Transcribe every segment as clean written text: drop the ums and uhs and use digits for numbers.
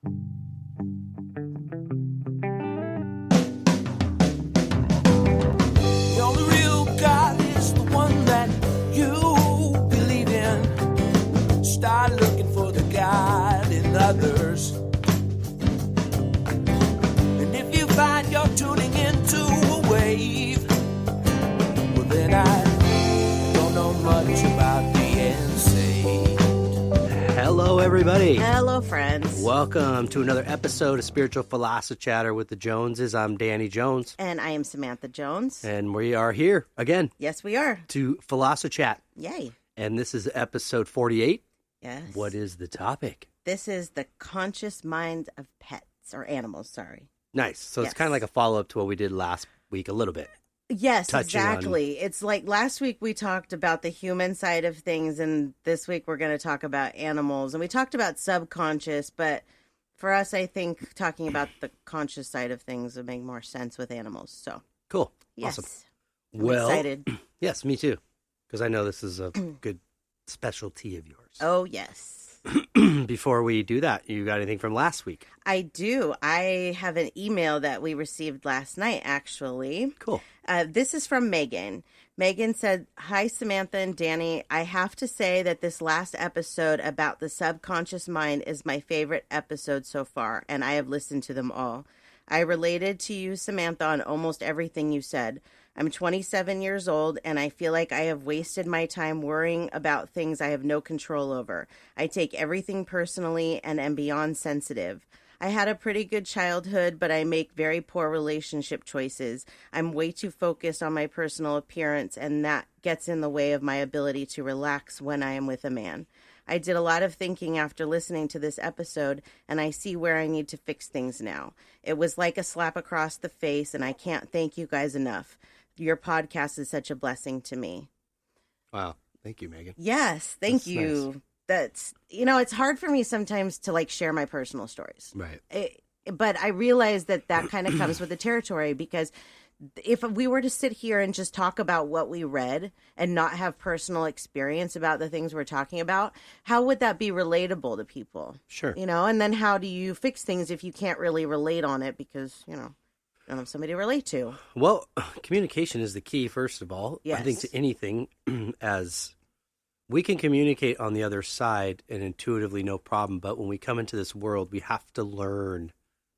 The only real God is the one that you believe in. Start looking for the God in others. And if you find you're tuning into a wave, well then I don't know much about being saved. Hello, everybody. Hello, friends. Welcome to another episode of Spiritual Philosophy Chatter with the Joneses. I'm Danny Jones. And I am Samantha Jones. And we are here again Yes, we are. to Philosophy Chat. Yay. And this is episode 48. Yes. What is the topic? This is the conscious mind of pets, or animals, sorry. Nice. So Yes. it's kind of like a follow-up to what we did last week a little bit. Yes, Touching exactly. It's like last week we talked about the human side of things, and this week we're going to talk about animals. And we talked about subconscious, but for us, I think talking about the conscious side of things would make more sense with animals. So, Cool. yes. Awesome. I'm excited. Yes, me too. Because I know this is a good specialty of yours. Oh, yes. Before we do that, you got anything from last week? I do. I have an email that we received last night, actually. Cool. This is from Megan. Megan said, "Hi, Samantha and Danny. I have to say that this last episode about the subconscious mind is my favorite episode so far, and I have listened to them all. I related to you, Samantha, on almost everything you said. I'm 27 years old, and I feel like I have wasted my time worrying about things I have no control over. I take everything personally and am beyond sensitive. I had a pretty good childhood, but I make very poor relationship choices. I'm way too focused on my personal appearance, and that gets in the way of my ability to relax when I am with a man. I did a lot of thinking after listening to this episode, and I see where I need to fix things now. It was like a slap across the face, and I can't thank you guys enough. Your podcast is such a blessing to me." Wow. Thank you, Megan. Yes, thank That's you. nice. That's, it's hard for me sometimes to like share my personal stories. Right. But I realize that kind of comes with the territory, because if we were to sit here and just talk about what we read and not have personal experience about the things we're talking about, how would that be relatable to people? Sure. And then how do you fix things if you can't really relate on it because, you don't have somebody to relate to? Well, communication is the key, first of all. Yes. I think to anything, as we can communicate on the other side and intuitively no problem, but when we come into this world, we have to learn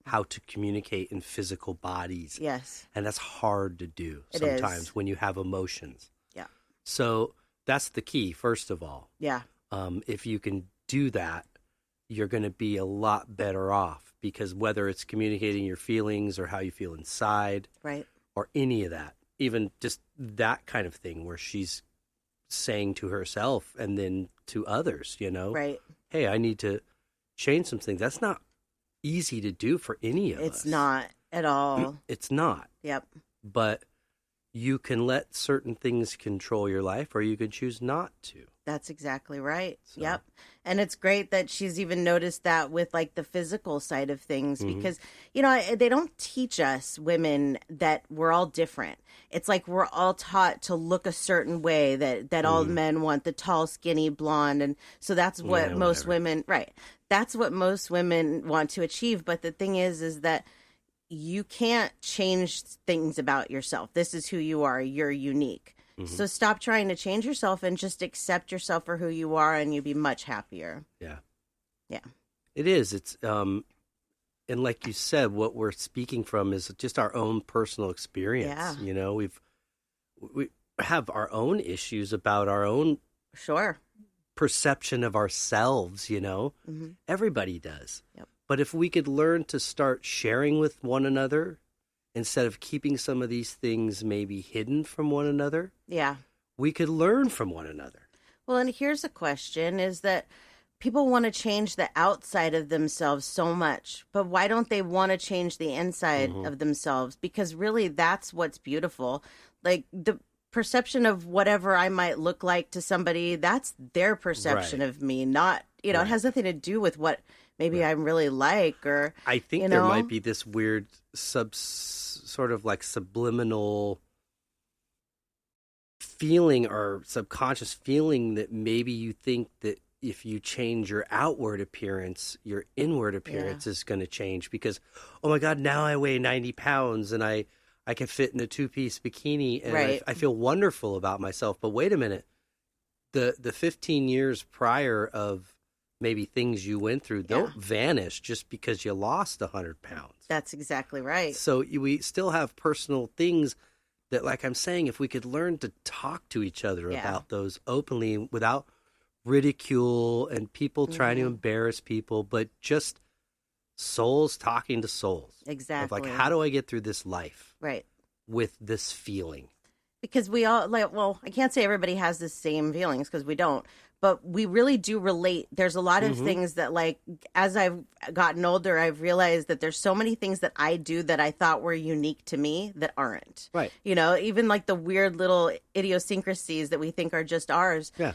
how to communicate in physical bodies. Yes. And that's hard to do It sometimes is. when you have emotions. Yeah. So that's the key, first of all. Yeah. If you can do that, you're going to be a lot better off, because whether it's communicating your feelings or how you feel inside, Right. or any of that, even just that kind of thing where she's saying to herself and then to others, Right. hey, I need to change some things. That's not easy to do for any of us. It's not at all. It's not. Yep. But you can let certain things control your life, or you can choose not to. That's exactly right. So- Yep. And it's great that she's even noticed that with like the physical side of things, because, they don't teach us women that we're all different. It's like we're all taught to look a certain way, that all men want, the tall, skinny, blonde. And so that's what Yeah, most whatever. women, right. That's what most women want to achieve. But the thing is that you can't change things about yourself. This is who you are. You're unique. So stop trying to change yourself and just accept yourself for who you are, and you'll be much happier. Yeah. Yeah. It is. It's and like you said, what we're speaking from is just our own personal experience. Yeah. We have our own issues about our own Sure. perception of ourselves, Everybody does. Yep. But if we could learn to start sharing with one another instead of keeping some of these things maybe hidden from one another, Yeah. we could learn from one another. Well, and here's a question, is that people want to change the outside of themselves so much, but why don't they want to change the inside of themselves? Because really that's what's beautiful. Like the perception of whatever I might look like to somebody, that's their perception Right. of me, not, it Right. has nothing to do with what maybe I'm really like, or I think there might be this weird sort of like subliminal feeling or subconscious feeling that maybe you think that if you change your outward appearance, your inward appearance is going to change because, oh my God, now I weigh 90 pounds and I can fit in a 2-piece bikini and I feel wonderful about myself. But wait a minute, the 15 years prior of maybe things you went through don't vanish just because you lost 100 pounds. That's exactly right. So we still have personal things that, like I'm saying, if we could learn to talk to each other about those openly without ridicule and people trying to embarrass people, but just souls talking to souls. Exactly. Of like, how do I get through this life? Right. With this feeling. Because we all, I can't say everybody has the same feelings because we don't, but we really do relate. There's a lot of things that, like, as I've gotten older, I've realized that there's so many things that I do that I thought were unique to me that aren't. Right. You know, even like the weird little idiosyncrasies that we think are just ours. Yeah.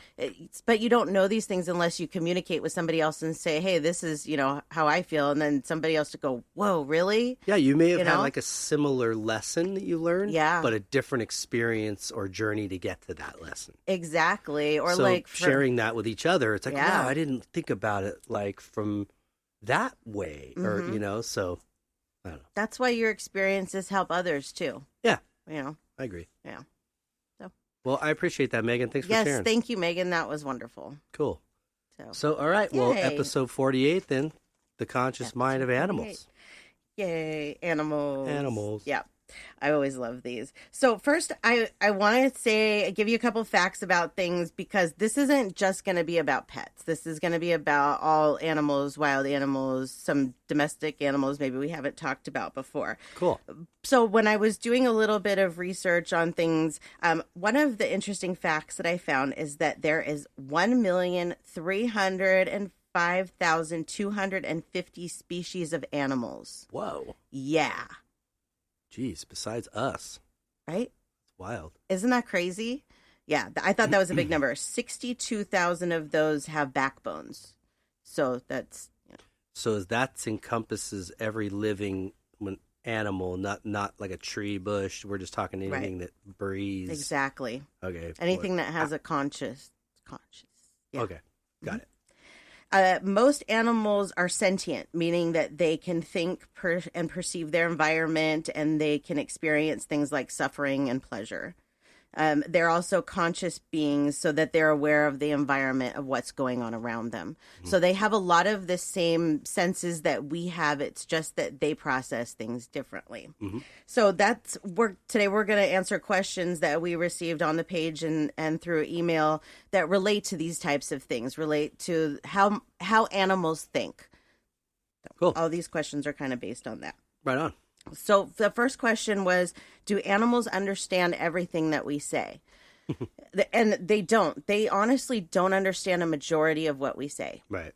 But you don't know these things unless you communicate with somebody else and say, hey, this is, you know, how I feel. And then somebody else to go, whoa, really? Yeah, you may have had like a similar lesson that you learned, but a different experience or journey to get to that lesson. Exactly. Or so like sharing that with each other, it's like, wow, I didn't think about it like from that way, or you know. So I don't know. That's why your experiences help others too. Yeah, you know, I agree. Yeah. So well, I appreciate that, Megan. Thanks for sharing. Yes, thank you, Megan. That was wonderful. Cool. So all right, well, episode 48 then, the conscious mind of animals. Yay, animals. Yeah. I always love these. So first, I want to give you a couple facts about things because this isn't just going to be about pets. This is going to be about all animals, wild animals, some domestic animals maybe we haven't talked about before. Cool. So when I was doing a little bit of research on things, one of the interesting facts that I found is that there is 1,305,250 species of animals. Whoa. Yeah. Jeez, besides us. Right? It's wild. Isn't that crazy? Yeah, I thought that was a big number. 62,000 of those have backbones. So that's... You know. So that encompasses every living animal, not like a tree, bush. We're just talking anything that breathes. Exactly. Okay. Anything that has a conscious. Yeah. Okay, got it. Most animals are sentient, meaning that they can think and perceive their environment, and they can experience things like suffering and pleasure. They're also conscious beings so that they're aware of the environment of what's going on around them. Mm-hmm. So they have a lot of the same senses that we have. It's just that they process things differently. Mm-hmm. So today we're going to answer questions that we received on the page and through email that relate to these types of things, relate to how animals think. Cool. All these questions are kind of based on that. Right on. So the first question was, do animals understand everything that we say? And they don't. They honestly don't understand a majority of what we say. Right.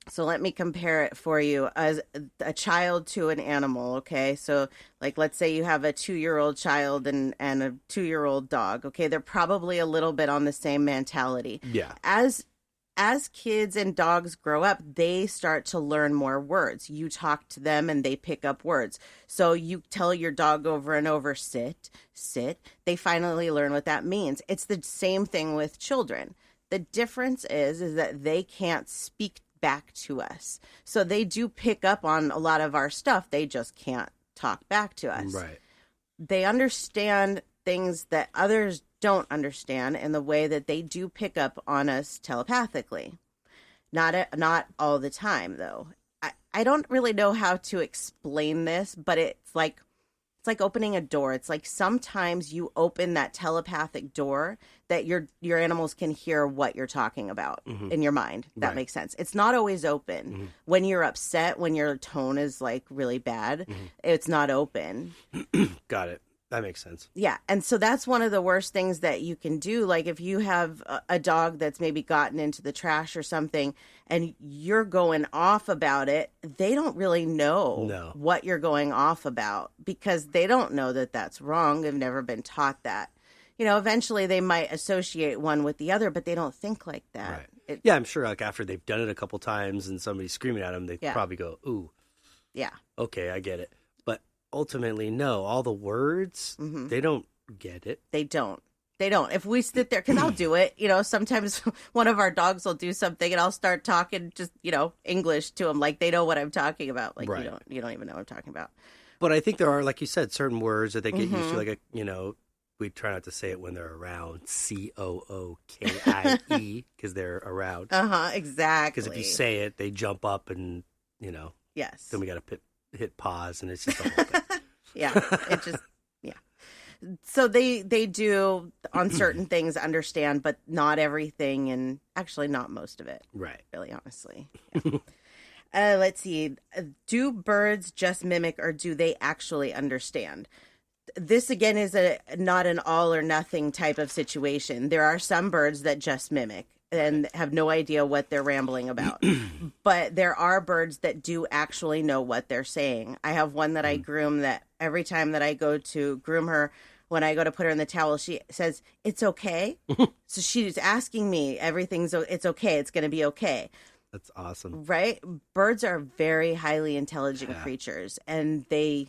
So let me compare it for you as a child to an animal, okay? So like let's say you have a 2-year-old child and a 2-year-old dog, okay? They're probably a little bit on the same mentality. Yeah. As kids and dogs grow up, they start to learn more words. You talk to them and they pick up words. So you tell your dog over and over, sit, sit. They finally learn what that means. It's the same thing with children. The difference is that they can't speak back to us. So they do pick up on a lot of our stuff. They just can't talk back to us. Right. They understand things that others don't understand in the way that they do pick up on us telepathically. Not all the time, though. I don't really know how to explain this, but it's like opening a door. It's like sometimes you open that telepathic door that your animals can hear what you're talking about in your mind. That makes sense. It's not always open. Mm-hmm. When you're upset, when your tone is like really bad, it's not open. Got it. That makes sense. Yeah. And so that's one of the worst things that you can do. Like if you have a dog that's maybe gotten into the trash or something and you're going off about it, they don't really know what you're going off about because they don't know that that's wrong. They've never been taught that. You know, eventually they might associate one with the other, but they don't think like that. Right. I'm sure like after they've done it a couple times and somebody's screaming at them, they probably go, ooh. Yeah. Okay, I get it. Ultimately, no. All the words, they don't get it. They don't. They don't. If we sit there, because I'll do it, sometimes one of our dogs will do something and I'll start talking just, English to them. Like they know what I'm talking about. Like Right. you don't even know what I'm talking about. But I think there are, like you said, certain words that they get used to. Like, we try not to say it when they're around. COOKIE, because they're around. Exactly. Because if you say it, they jump up and, Yes. then we got to hit pause and it's just a whole thing. Yeah. It just, yeah. So they do on certain things understand, but not everything, and actually not most of it. Right. Really, honestly. Yeah. Let's see. Do birds just mimic, or do they actually understand? This, again, is not an all or nothing type of situation. There are some birds that just mimic and have no idea what they're rambling about. But there are birds that do actually know what they're saying. I have one that I groom that every time that I go to groom her, when I go to put her in the towel, she says, "It's okay." So she's asking me, it's okay. It's going to be okay. That's awesome. Right? Birds are very highly intelligent creatures, and they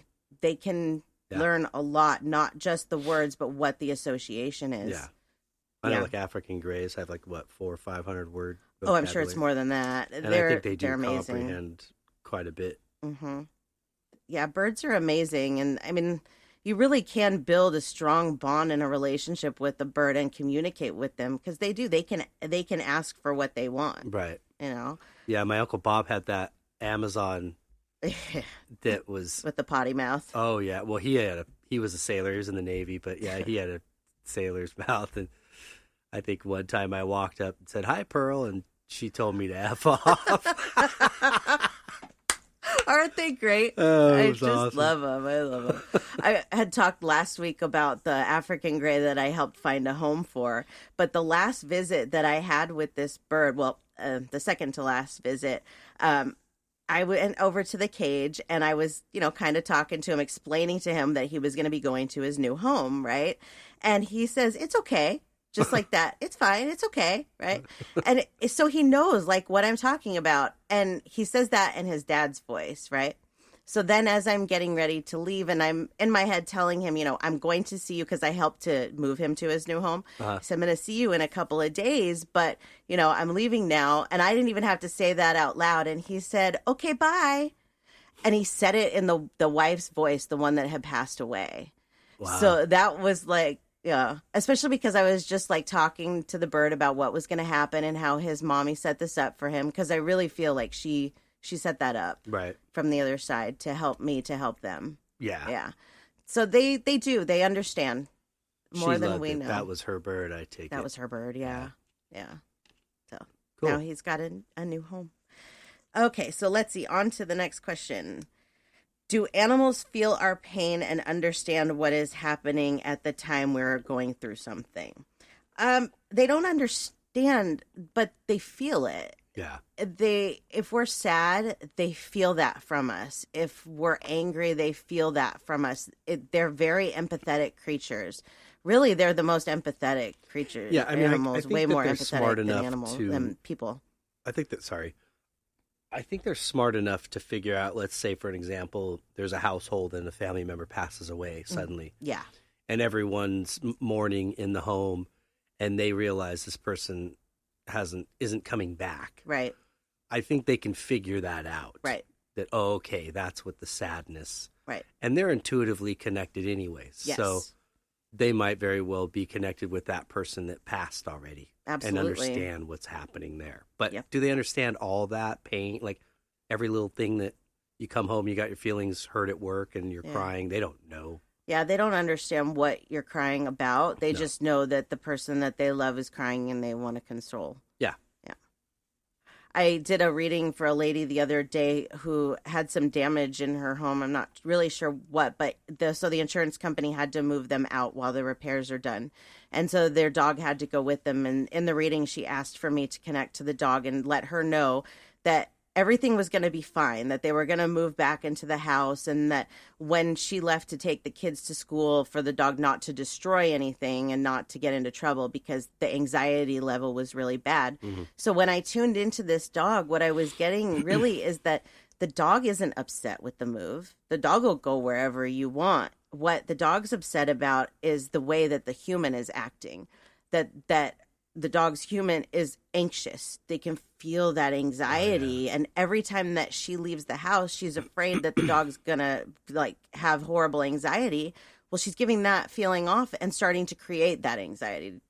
can learn a lot, not just the words, but what the association is. Yeah. I know, like African greys have 400 or 500 word Oh, I'm sure it's more than that. And I think they do comprehend quite a bit. Mm-hmm. Yeah, birds are amazing. And I mean, you really can build a strong bond in a relationship with the bird and communicate with them, because they do. They can ask for what they want. Right. Yeah, my Uncle Bob had that Amazon that was... with the potty mouth. Oh, yeah. Well, he was a sailor. He was in the Navy, but yeah, he had a sailor's mouth. And I think one time I walked up and said, "Hi, Pearl," and she told me to F off. Aren't they great? Oh, I just awesome. Love them. I love them. I had talked last week about the African gray that I helped find a home for. But the last visit that I had with this bird, the second to last visit, I went over to the cage and I was, kind of talking to him, explaining to him that he was going to be going to his new home, right? And he says, "It's okay." Just like that. "It's fine. It's okay." Right. And so he knows what I'm talking about. And he says that in his dad's voice. Right. So then as I'm getting ready to leave and I'm in my head telling him, "I'm going to see you," because I helped to move him to his new home. So I'm going to see you in a couple of days, but I'm leaving now. And I didn't even have to say that out loud. And he said, "Okay, bye." And he said it in the wife's voice, the one that had passed away. Wow. So that was yeah, especially because I was just talking to the bird about what was going to happen and how his mommy set this up for him, because I really feel like she set that up from the other side to help me to help them. Yeah. Yeah. So they do. They understand more than we know. That was her bird, I take it. That was her bird, yeah. Yeah. So cool. Now he's got a new home. Okay, so let's see. On to the next question. Do animals feel our pain and understand what is happening at the time we're going through something? They don't understand, but they feel it. Yeah. If we're sad, they feel that from us. If we're angry, they feel that from us. They're very empathetic creatures. Really, they're the most empathetic creatures. Yeah, I mean, animals, I think way that more they're empathetic smart than enough animals to... than people. I think they're smart enough to figure out, let's say, for an example, there's a household and a family member passes away suddenly. Yeah. And everyone's mourning in the home, and they realize this person isn't coming back. Right. I think they can figure that out. Right. That, okay, that's what the sadness. Right. And they're intuitively connected anyways. Yes. So they might very well be connected with that person that passed already. Absolutely. And understand what's happening there. But Yep. do they understand all that pain? Like every little thing that you come home, you got your feelings hurt at work and you're crying. They don't know. Yeah, they don't understand what you're crying about. They just know that the person that they love is crying and they want to console. Yeah. Yeah. I did a reading for a lady the other day who had some damage in her home. I'm not really sure what, but so the insurance company had to move them out while the repairs are done. And so their dog had to go with them. And in the reading, she asked for me to connect to the dog and let her know that everything was going to be fine, that they were going to move back into the house, and that when she left to take the kids to school, for the dog not to destroy anything and not to get into trouble, because the anxiety level was really bad. Mm-hmm. So when I tuned into this dog, what I was getting really is that the dog isn't upset with the move. The dog will go wherever you want. what the dog's upset about is the way that the human is acting. That the dog's human is anxious. They can feel that anxiety. And every time that she leaves the house, she's afraid that the dog's gonna like have horrible anxiety. Well, she's giving that feeling off and starting to create that anxiety. Does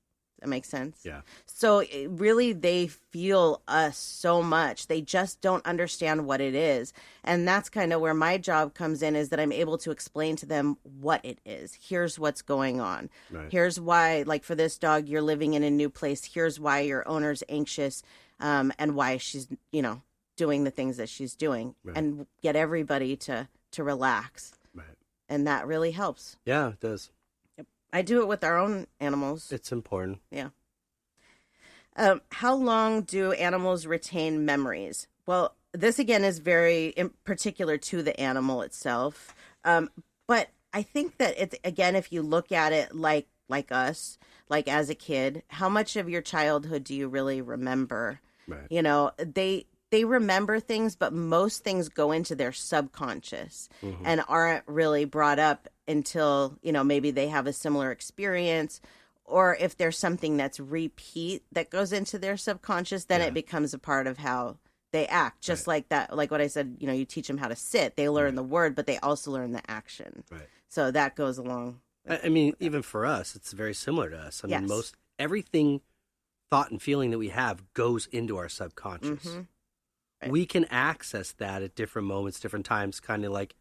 that make sense? Yeah. So really, they feel us so much. They just don't understand what it is. And that's kind of where my job comes in, is that I'm able to explain to them what it is. Here's what's going on. Right. Here's why, like for this dog, you're living in a new place. Here's why your owner's anxious, and why she's, doing the things that she's doing, and get everybody to relax. Right. And that really helps. Yeah, it does. I do it with our own animals. It's important. Yeah. How long do animals retain memories? Well, this again is very particular to the animal itself. But I think that it's, again, if you look at it like us, like as a kid, how much of your childhood do you really remember? Right. They remember things, but most things go into their subconscious and aren't really brought up until, maybe they have a similar experience, or if there's something that's repeat that goes into their subconscious, then it becomes a part of how they act. Just like that, like what I said, you teach them how to sit, they learn the word, but they also learn the action. Right. So that goes along. I mean, even for us, it's very similar to us. I mean, everything, thought and feeling that we have goes into our subconscious. Mm-hmm. Right. We can access that at different moments, different times, kind of like,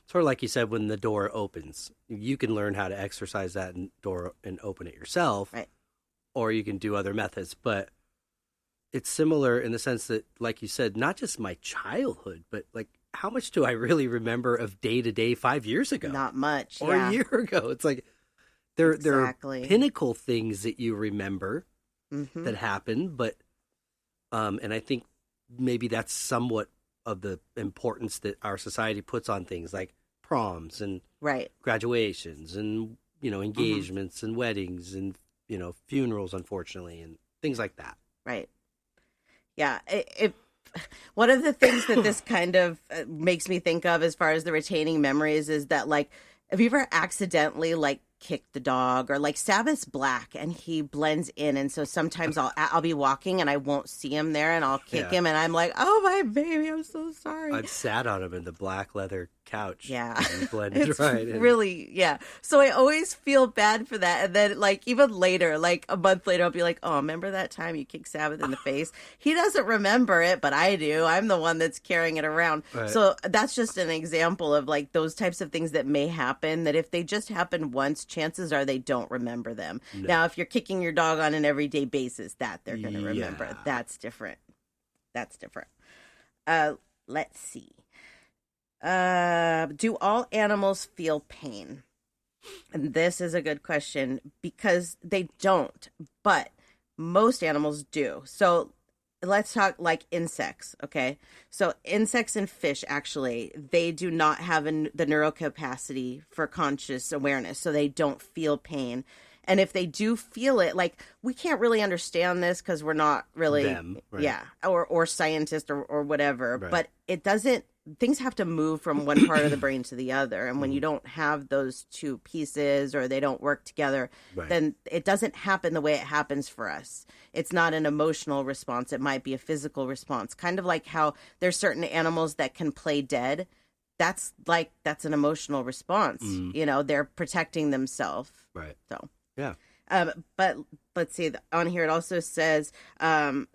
sort of like you said, when the door opens, you can learn how to exercise that door and open it yourself, right? Or you can do other methods. But it's similar in the sense that, like you said, not just my childhood, but like, how much do I really remember of day to day 5 years ago? Not much. Or a year ago. It's like, there are Exactly. pinnacle things that you remember that happened, but, and I think maybe that's somewhat of the importance that our society puts on things like proms and graduations and, engagements and weddings and, funerals, unfortunately, and things like that. Right. Yeah. One of the things that this kind of makes me think of as far as the retaining memories is that, like, have you ever accidentally, like, kicked the dog, or like Sabbath's black and he blends in, and so sometimes I'll be walking and I won't see him there, and I'll kick him, and I'm like, oh my baby, I'm so sorry. I've sat on him in the black leather couch. Yeah. And blended It's right in. really, so I always feel bad for that, and then like even later, like a month later, I'll be like, oh, remember that time you kicked Sabbath in the face? He doesn't remember it, but I do. I'm the one that's carrying it around. Right. So that's just an example of like those types of things that may happen, that if they just happen once, chances are they don't remember them. No. Now, if you're kicking your dog on an everyday basis, that they're going to remember. Yeah. That's different. Let's see. Do all animals feel pain? And this is a good question, because they don't, but most animals do. So let's talk like insects, okay? So insects and fish, actually, they do not have the neurocapacity for conscious awareness, so they don't feel pain. And if they do feel it, like, we can't really understand this because we're not really them, right. or scientists or whatever, Right. but it doesn't, things have to move from one part of the brain to the other. And when you don't have those two pieces, or they don't work together, Right. then it doesn't happen the way it happens for us. It's not an emotional response. It might be a physical response. Kind of like how there's certain animals that can play dead. That's an emotional response. They're protecting themselves. Right. So, yeah. But let's see, on here it also says,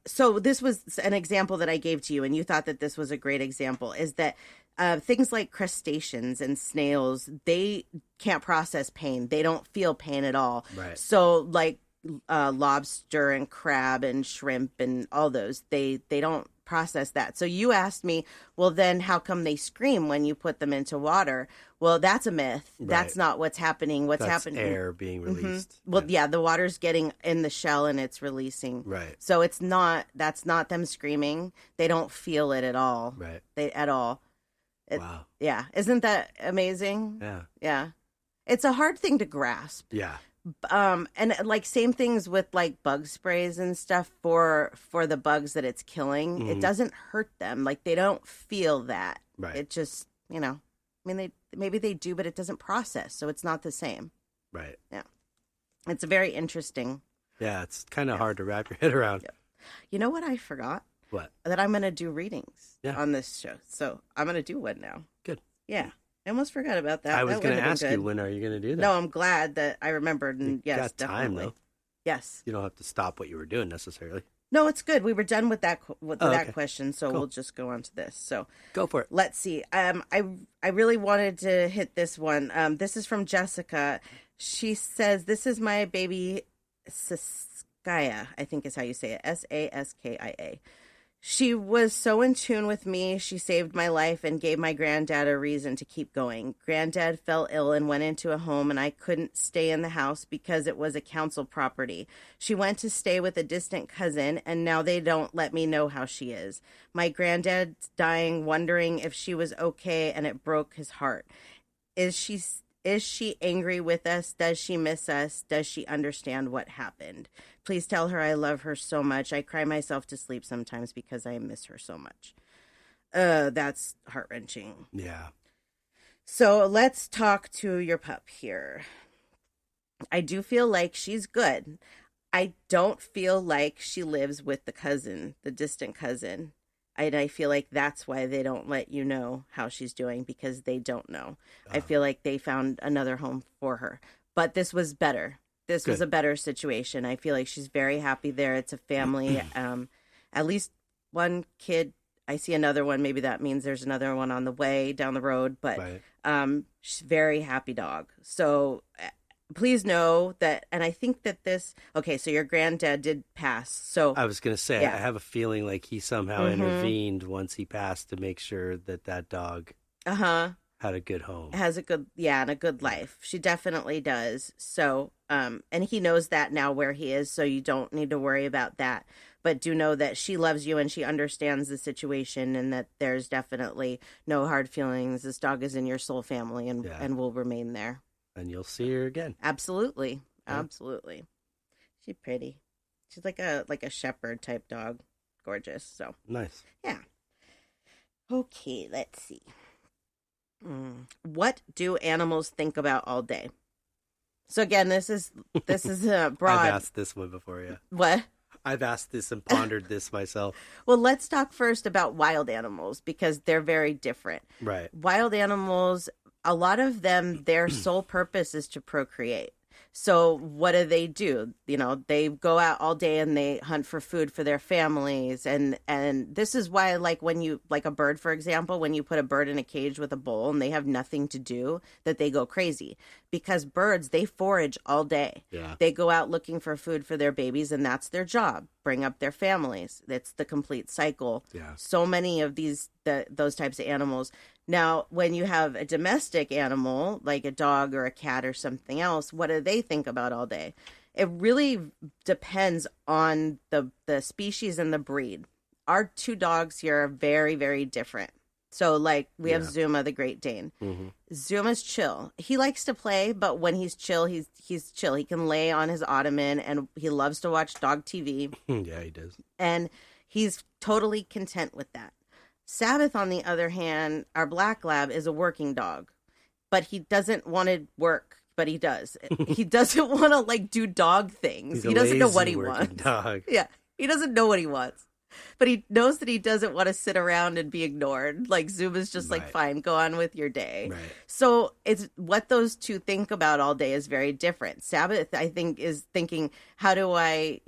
so this was an example that I gave to you, and you thought that this was a great example, is that things like crustaceans and snails, they can't process pain. They don't feel pain at all. Right. So like lobster and crab and shrimp and all those, they don't process that. So you asked me, well, then how come they scream when you put them into water? Well, that's a myth. Right. That's not what's happening. That's happening, air being released. well, yeah, the water's getting in the shell and it's releasing. Right. So that's not them screaming. They don't feel it at all. Right. At all. Wow. Yeah. Isn't that amazing? Yeah. Yeah. It's a hard thing to grasp. Yeah. And like same things with like bug sprays and stuff for the bugs that it's killing. It doesn't hurt them. Like they don't feel that. Right. It just, I mean, maybe they do, but it doesn't process, so it's not the same. Right. Yeah. It's very interesting. Yeah, it's kind of hard to wrap your head around. Yeah. You know what I forgot? What? That I'm going to do readings on this show. So I'm going to do one now. Good. Yeah. I almost forgot about that. I was going to ask you, when are you going to do that? No, I'm glad that I remembered. And yes, got time, definitely. though. Yes. You don't have to stop what you were doing necessarily. No, it's good. We were done with that okay. question, so cool. We'll just go on to this. So go for it. Let's see. I really wanted to hit this one. This is from Jessica. She says, "This is my baby Saskaya, I think is how you say it. Saskaya. She was so in tune with me. She saved my life and gave my granddad a reason to keep going. Granddad fell ill and went into a home, and I couldn't stay in the house because it was a council property. She went to stay with a distant cousin, and now they don't let me know how she is. My granddad's dying, wondering if she was okay, and it broke his heart. Is she angry with us? Does she miss us? Does she understand what happened? Please tell her I love her so much. I cry myself to sleep sometimes because I miss her so much." That's heart-wrenching. Yeah. So let's talk to your pup here. I do feel like she's good. I don't feel like she lives with the distant cousin. I feel like that's why they don't let you know how she's doing, because they don't know. I feel like they found another home for her. But this was better. This was a better situation. I feel like she's very happy there. It's a family. At least one kid. I see another one. Maybe that means there's another one on the way down the road. But she's a very happy dog. So please know that. And I think that so your granddad did pass. So I was going to say, I have a feeling like he somehow intervened once he passed to make sure that dog had a good home. Has a good, and a good life. She definitely does. So, and he knows that now where he is, so you don't need to worry about that. But do know that she loves you and she understands the situation, and that there's definitely no hard feelings. This dog is in your soul family and will remain there. And you'll see her again. Absolutely. Yeah. Absolutely. She's pretty. She's like a shepherd type dog. Gorgeous. So nice. Yeah. Okay, let's see. What do animals think about all day? So again, this is broad. I've asked this one before, yeah. What? I've asked this and pondered this myself. Well, let's talk first about wild animals, because they're very different. Right. Wild animals, a lot of them, their sole purpose is to procreate. So what do? They go out all day and they hunt for food for their families. And this is why, like a bird, for example, when you put a bird in a cage with a bowl and they have nothing to do, that they go crazy. Because birds, they forage all day. Yeah. They go out looking for food for their babies, and that's their job. Bring up their families. It's the complete cycle. Yeah. So many of those types of animals. Now, when you have a domestic animal, like a dog or a cat or something else, what do they think about all day? It really depends on the species and the breed. Our two dogs here are very, very different. So, we have Zuma, the Great Dane. Mm-hmm. Zuma's chill. He likes to play, but when he's chill, he's chill. He can lay on his ottoman, and he loves to watch dog TV. Yeah, he does. And he's totally content with that. Sabbath, on the other hand, our black lab, is a working dog, but he doesn't want to work, but he does. He doesn't want to do dog things. He doesn't know what he wants. Dog. Yeah, he doesn't know what he wants, but he knows that he doesn't want to sit around and be ignored. Zuma's just fine, go on with your day. Right. So it's what those two think about all day is very different. Sabbath, I think, is thinking, how do I,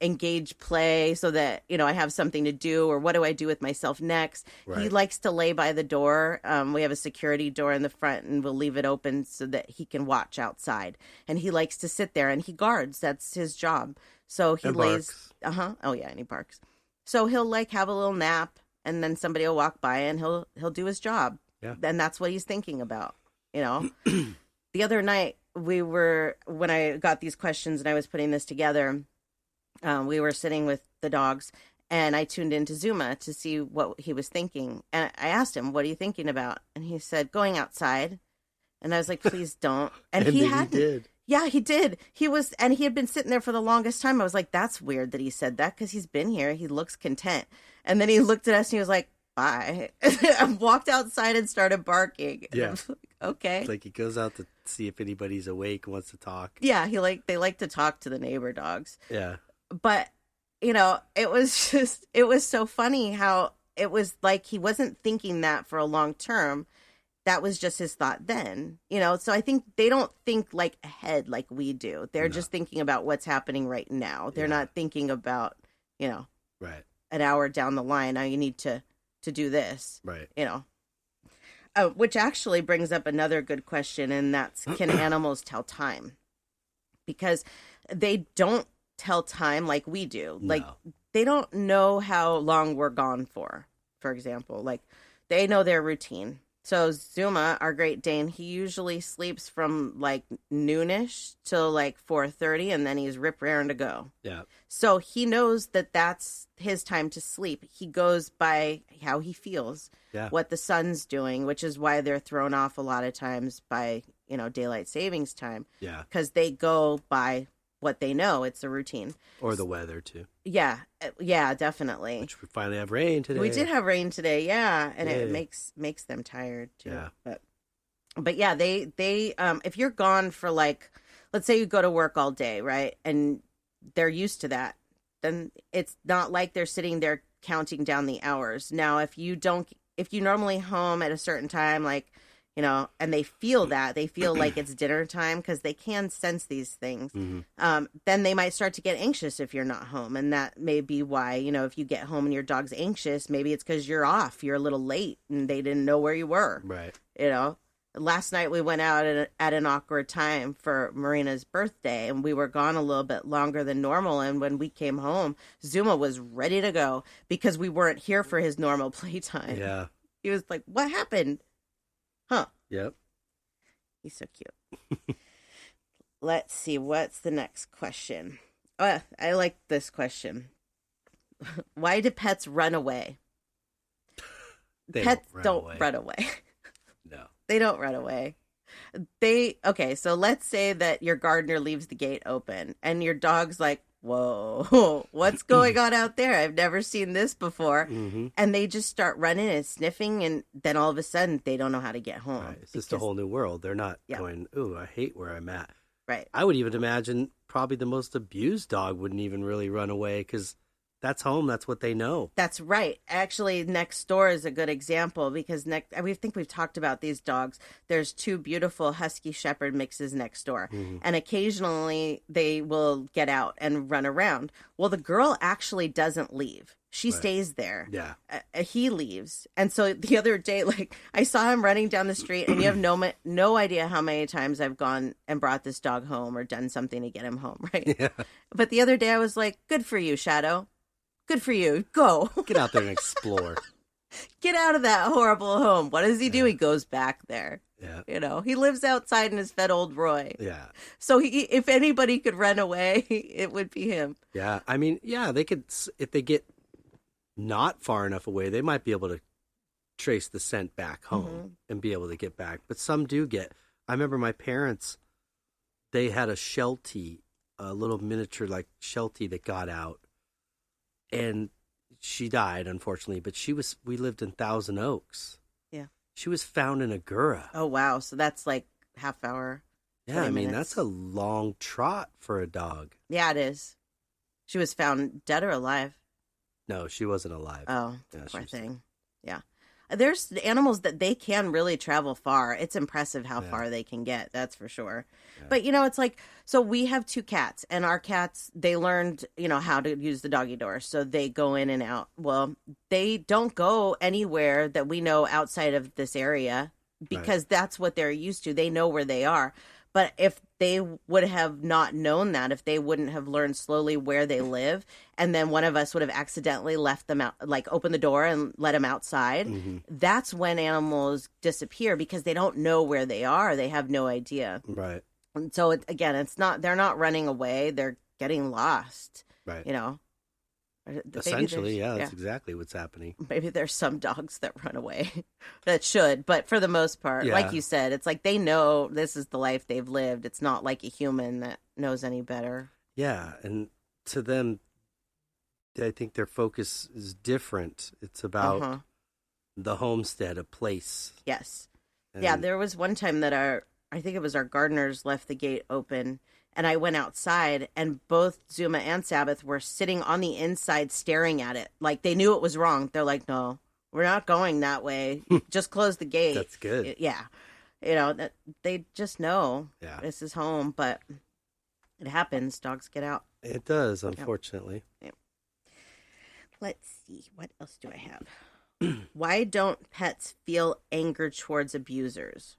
engage play so that, I have something to do, or what do I do with myself next? Right. He likes to lay by the door. We have a security door in the front, and we'll leave it open so that he can watch outside. And he likes to sit there and he guards. That's his job. So he lays. Barks. Oh yeah, and he barks. So he'll have a little nap, and then somebody will walk by and he'll do his job. Yeah. And that's what he's thinking about, The other night when I got these questions and I was putting this together, we were sitting with the dogs, and I tuned into Zuma to see what he was thinking. And I asked him, "What are you thinking about?" And he said, "Going outside." And I was like, "Please don't." And he did. Yeah, he did. He had been sitting there for the longest time. I was like, that's weird that he said that, because he's been here. He looks content. And then he looked at us and he was like, bye. I walked outside and started barking. And Yeah. I was like, okay. It's like he goes out to see if anybody's awake and wants to talk. Yeah, they like to talk to the neighbor dogs. Yeah. But, it was so funny how it was like he wasn't thinking that for a long term. That was just his thought then, so I think they don't think like ahead like we do. They're just thinking about what's happening right now. They're not thinking about, Right. an hour down the line, now you need to do this, Right. Which actually brings up another good question, and that's, can animals tell time? Because they don't tell time like we do. Like, they don't know how long we're gone for example. Like, they know their routine. So Zuma, our Great Dane, he usually sleeps from like noonish till like 4:30, and then he's rip raring to go. Yeah. So he knows that that's his time to sleep. He goes by how he feels, what the sun's doing, which is why they're thrown off a lot of times by, daylight savings time. Yeah. Because they go by what they know. It's a routine. Or the weather, too. Yeah, definitely. Which we finally have rain today. We did have rain today, yeah, and Yay. it makes them tired too. Yeah. But yeah, they if you're gone for like, let's say you go to work all day, right, and they're used to that, then it's not like they're sitting there counting down the hours. Now, if you normally home at a certain time, like, and they feel like it's dinner time, because they can sense these things. Mm-hmm. Then they might start to get anxious if you're not home. And that may be why, if you get home and your dog's anxious, maybe it's because you're off, you're a little late and they didn't know where you were. Right. Last night we went out at an awkward time for Marina's birthday, and we were gone a little bit longer than normal. And when we came home, Zuma was ready to go because we weren't here for his normal playtime. Yeah. He was like, what happened? Huh. Yep. He's so cute. Let's see. What's the next question? Oh, I like this question. Why do pets run away? Pets don't run away. No. They don't run away. Okay, so let's say that your gardener leaves the gate open and your dog's like, whoa, what's going on out there? I've never seen this before. Mm-hmm. And they just start running and sniffing, and then all of a sudden they don't know how to get home. Right. It's just a whole new world. They're not going, ooh, I hate where I'm at. Right. I would even imagine probably the most abused dog wouldn't even really run away because that's home. That's what they know. That's right. Actually, next door is a good example because we think we've talked about these dogs. There's two beautiful Husky Shepherd mixes next door. Mm-hmm. And occasionally they will get out and run around. Well, the girl actually doesn't leave. She stays there. Yeah. He leaves. And so the other day, like, I saw him running down the street, and you have no idea how many times I've gone and brought this dog home or done something to get him home, right? Yeah. But the other day I was like, good for you, Shadow. Good for you. Go. Get out there and explore. Get out of that horrible home. What does he do? He goes back there. Yeah. He lives outside and has fed old Roy. Yeah. So if anybody could run away, it would be him. Yeah. I mean, yeah, they could, if they get not far enough away, they might be able to trace the scent back home and be able to get back. But some do get, I remember my parents, they had a Sheltie, a little miniature like Sheltie that got out. And she died, unfortunately, but we lived in Thousand Oaks. Yeah. She was found in Agura. Oh, wow. So that's like half hour. Yeah, I mean, minutes. that's a long trot for a dog. Yeah, it is. She was found dead or alive? No, she wasn't alive. Oh, yeah, poor thing. Yeah. There's animals that they can really travel far. It's impressive how far they can get. That's for sure. Yeah. But, it's like, so we have two cats, and our cats, they learned, how to use the doggy door. So they go in and out. Well, they don't go anywhere that we know outside of this area because that's what they're used to. They know where they are. But if they would have not known that, if they wouldn't have learned slowly where they live, and then one of us would have accidentally left them out, like opened the door and let them outside, that's when animals disappear because they don't know where they are. They have no idea. Right. And so, they're not running away. They're getting lost. Right. Essentially, that's exactly what's happening. Maybe there's some dogs that run away that should, but for the most part, like you said, it's like they know this is the life they've lived. It's not like a human that knows any better. Yeah, and to them, I think their focus is different. It's about the homestead a place. Yes. And Yeah, there was one time that I think it was our gardeners left the gate open, and I went outside, and both Zuma and Sabbath were sitting on the inside staring at it. Like, they knew it was wrong. They're like, no, we're not going that way. Just close the gate. That's good. Yeah. That they just know this is home, but it happens. Dogs get out. It does, unfortunately. Yeah. Let's see. What else do I have? Why don't pets feel anger towards abusers?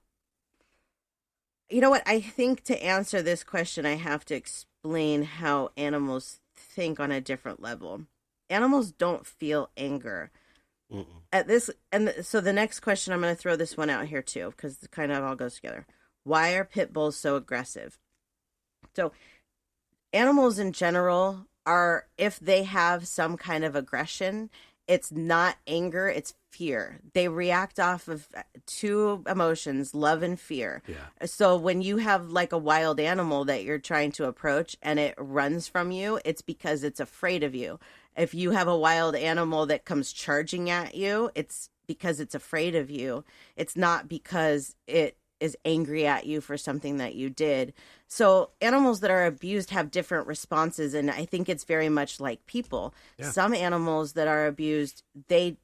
You know what? I think to answer this question, I have to explain how animals think on a different level. Animals don't feel anger. At this, so the next question, I'm going to throw this one out here too, because it kind of all goes together. Why are pit bulls so aggressive? So animals in general are, if they have some kind of aggression, it's not anger, it's fear. They react off of two emotions, love and fear. Yeah. So when you have like a wild animal that you're trying to approach and it runs from you, it's because it's afraid of you. If you have a wild animal that comes charging at you, it's because it's afraid of you. It's not because it is angry at you for something that you did. So animals that are abused have different responses, and I think it's very much like people. Yeah. Some animals that are abused, they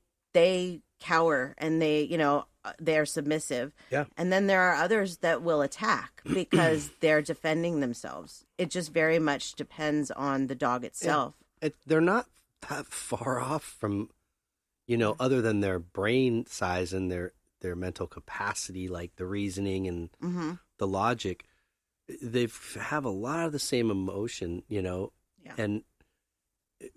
cower and they're submissive. Yeah. And then there are others that will attack because they're defending themselves. It just very much depends on the dog itself. They're not that far off from, other than their brain size and their mental capacity, like the reasoning and the logic. They have a lot of the same emotion, and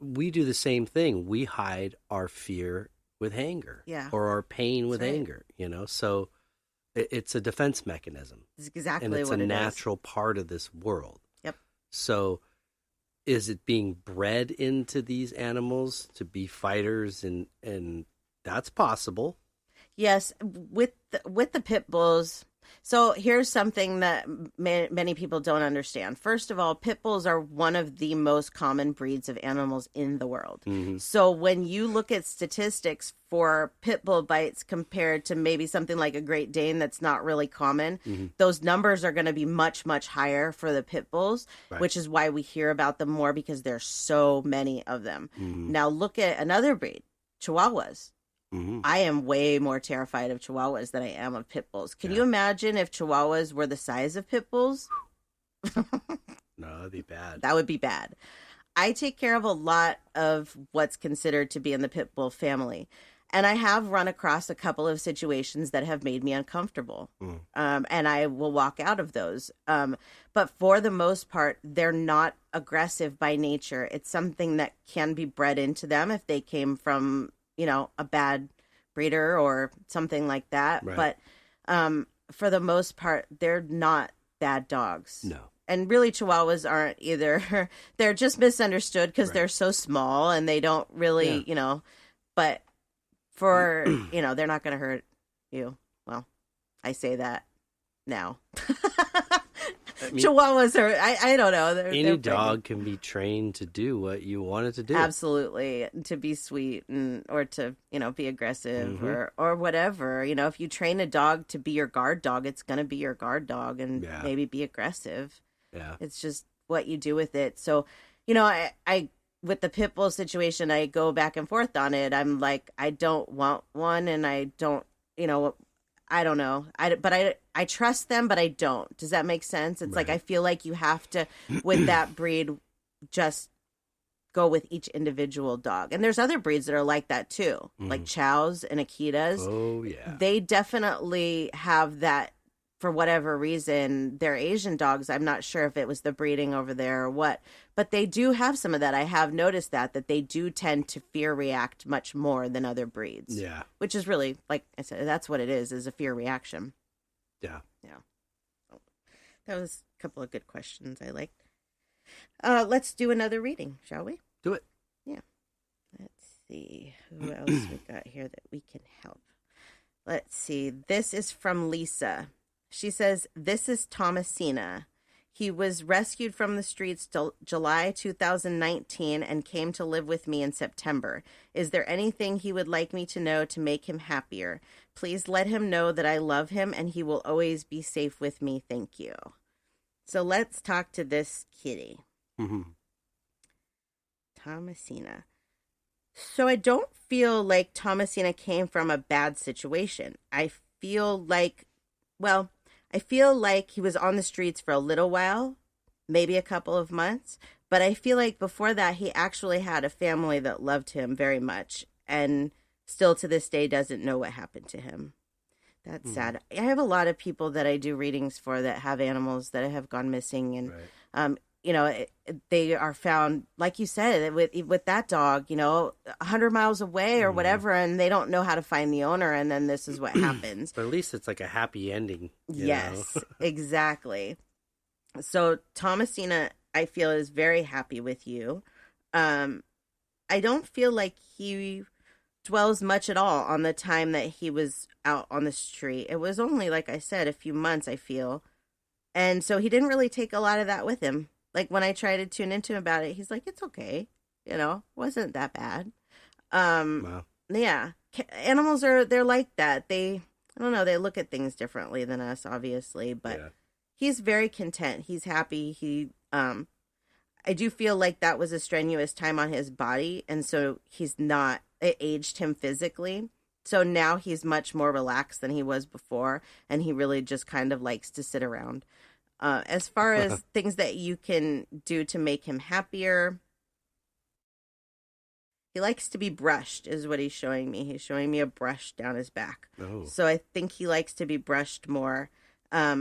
we do the same thing. We hide our fear with anger, or our pain with anger, so it's a defense mechanism. It's exactly and it's what a it natural part of this world. Yep. So is it being bred into these animals to be fighters, and that's possible? Yes, with the pit bulls. So here's something that many people don't understand. First of all, pit bulls are one of the most common breeds of animals in the world. So when you look at statistics for pit bull bites compared to maybe something like a Great Dane that's not really common, those numbers are going to be much, much higher for the pit bulls, which is why we hear about them more, because there's so many of them. Now look at another breed, Chihuahuas. I am way more terrified of Chihuahuas than I am of pit bulls. Can you imagine if Chihuahuas were the size of pit bulls? No, that'd be bad. That would be bad. I take care of a lot of what's considered to be in the pit bull family. And I have run across a couple of situations that have made me uncomfortable. And I will walk out of those. But for the most part, they're not aggressive by nature. It's something that can be bred into them if they came from, a bad breeder or something like that. Right. But for the most part, they're not bad dogs. No. And really, Chihuahuas aren't either. They're just misunderstood because they're so small and they don't really, but for, they're not going to hurt you. Well, I say that now. Chihuahuas are, I don't know. Any dog can be trained to do what you want it to do. Absolutely. To be sweet or to, be aggressive or whatever. If you train a dog to be your guard dog, it's going to be your guard dog and maybe be aggressive. Yeah. It's just what you do with it. So, I with the pit bull situation, I go back and forth on it. I'm like, I don't want one, and I don't, I don't know. I trust them, but I don't. Does that make sense? It's like I feel like you have to, with that breed, just go with each individual dog. And there's other breeds that are like that too, like Chows and Akitas. Oh, yeah. They definitely have that for whatever reason. They're Asian dogs. I'm not sure if it was the breeding over there or what, but they do have some of that. I have noticed that they do tend to fear react much more than other breeds. Yeah. Which is really, like I said, that's what it is a fear reaction. Yeah. Yeah. So that was a couple of good questions I liked. Let's do another reading, shall we? Do it. Yeah. Let's see who else we got here that we can help. Let's see. This is from Lisa. She says, "This is Thomasina. He was rescued from the streets till July 2019 and came to live with me in September. Is there anything he would like me to know to make him happier? Please let him know that I love him and he will always be safe with me. Thank you. So let's talk to this kitty. Mm-hmm. Thomasina. So I don't feel like Thomasina came from a bad situation. I feel like he was on the streets for a little while, maybe a couple of months, but I feel like before that he actually had a family that loved him very much and still to this day doesn't know what happened to him. That's sad. I have a lot of people that I do readings for that have animals that have gone missing, and they are found, like you said, with that dog, 100 miles away or whatever, and they don't know how to find the owner, and then this is what happens. But at least it's like a happy ending. Yes, exactly. So Thomasina, I feel, is very happy with you. I don't feel like he dwells much at all on the time that he was out on the street. It was only, like I said, a few months, I feel. And so he didn't really take a lot of that with him. Like when I tried to tune into him about it, he's like, it's okay. Wasn't that bad. Wow. Yeah. Animals they're like that. I don't know, they look at things differently than us, obviously, but he's very content. He's happy. I do feel like that was a strenuous time on his body. And so it aged him physically. So now he's much more relaxed than he was before. And he really just kind of likes to sit around. As far as things that you can do to make him happier, he likes to be brushed, is what he's showing me. He's showing me a brush down his back. Oh. So I think he likes to be brushed more.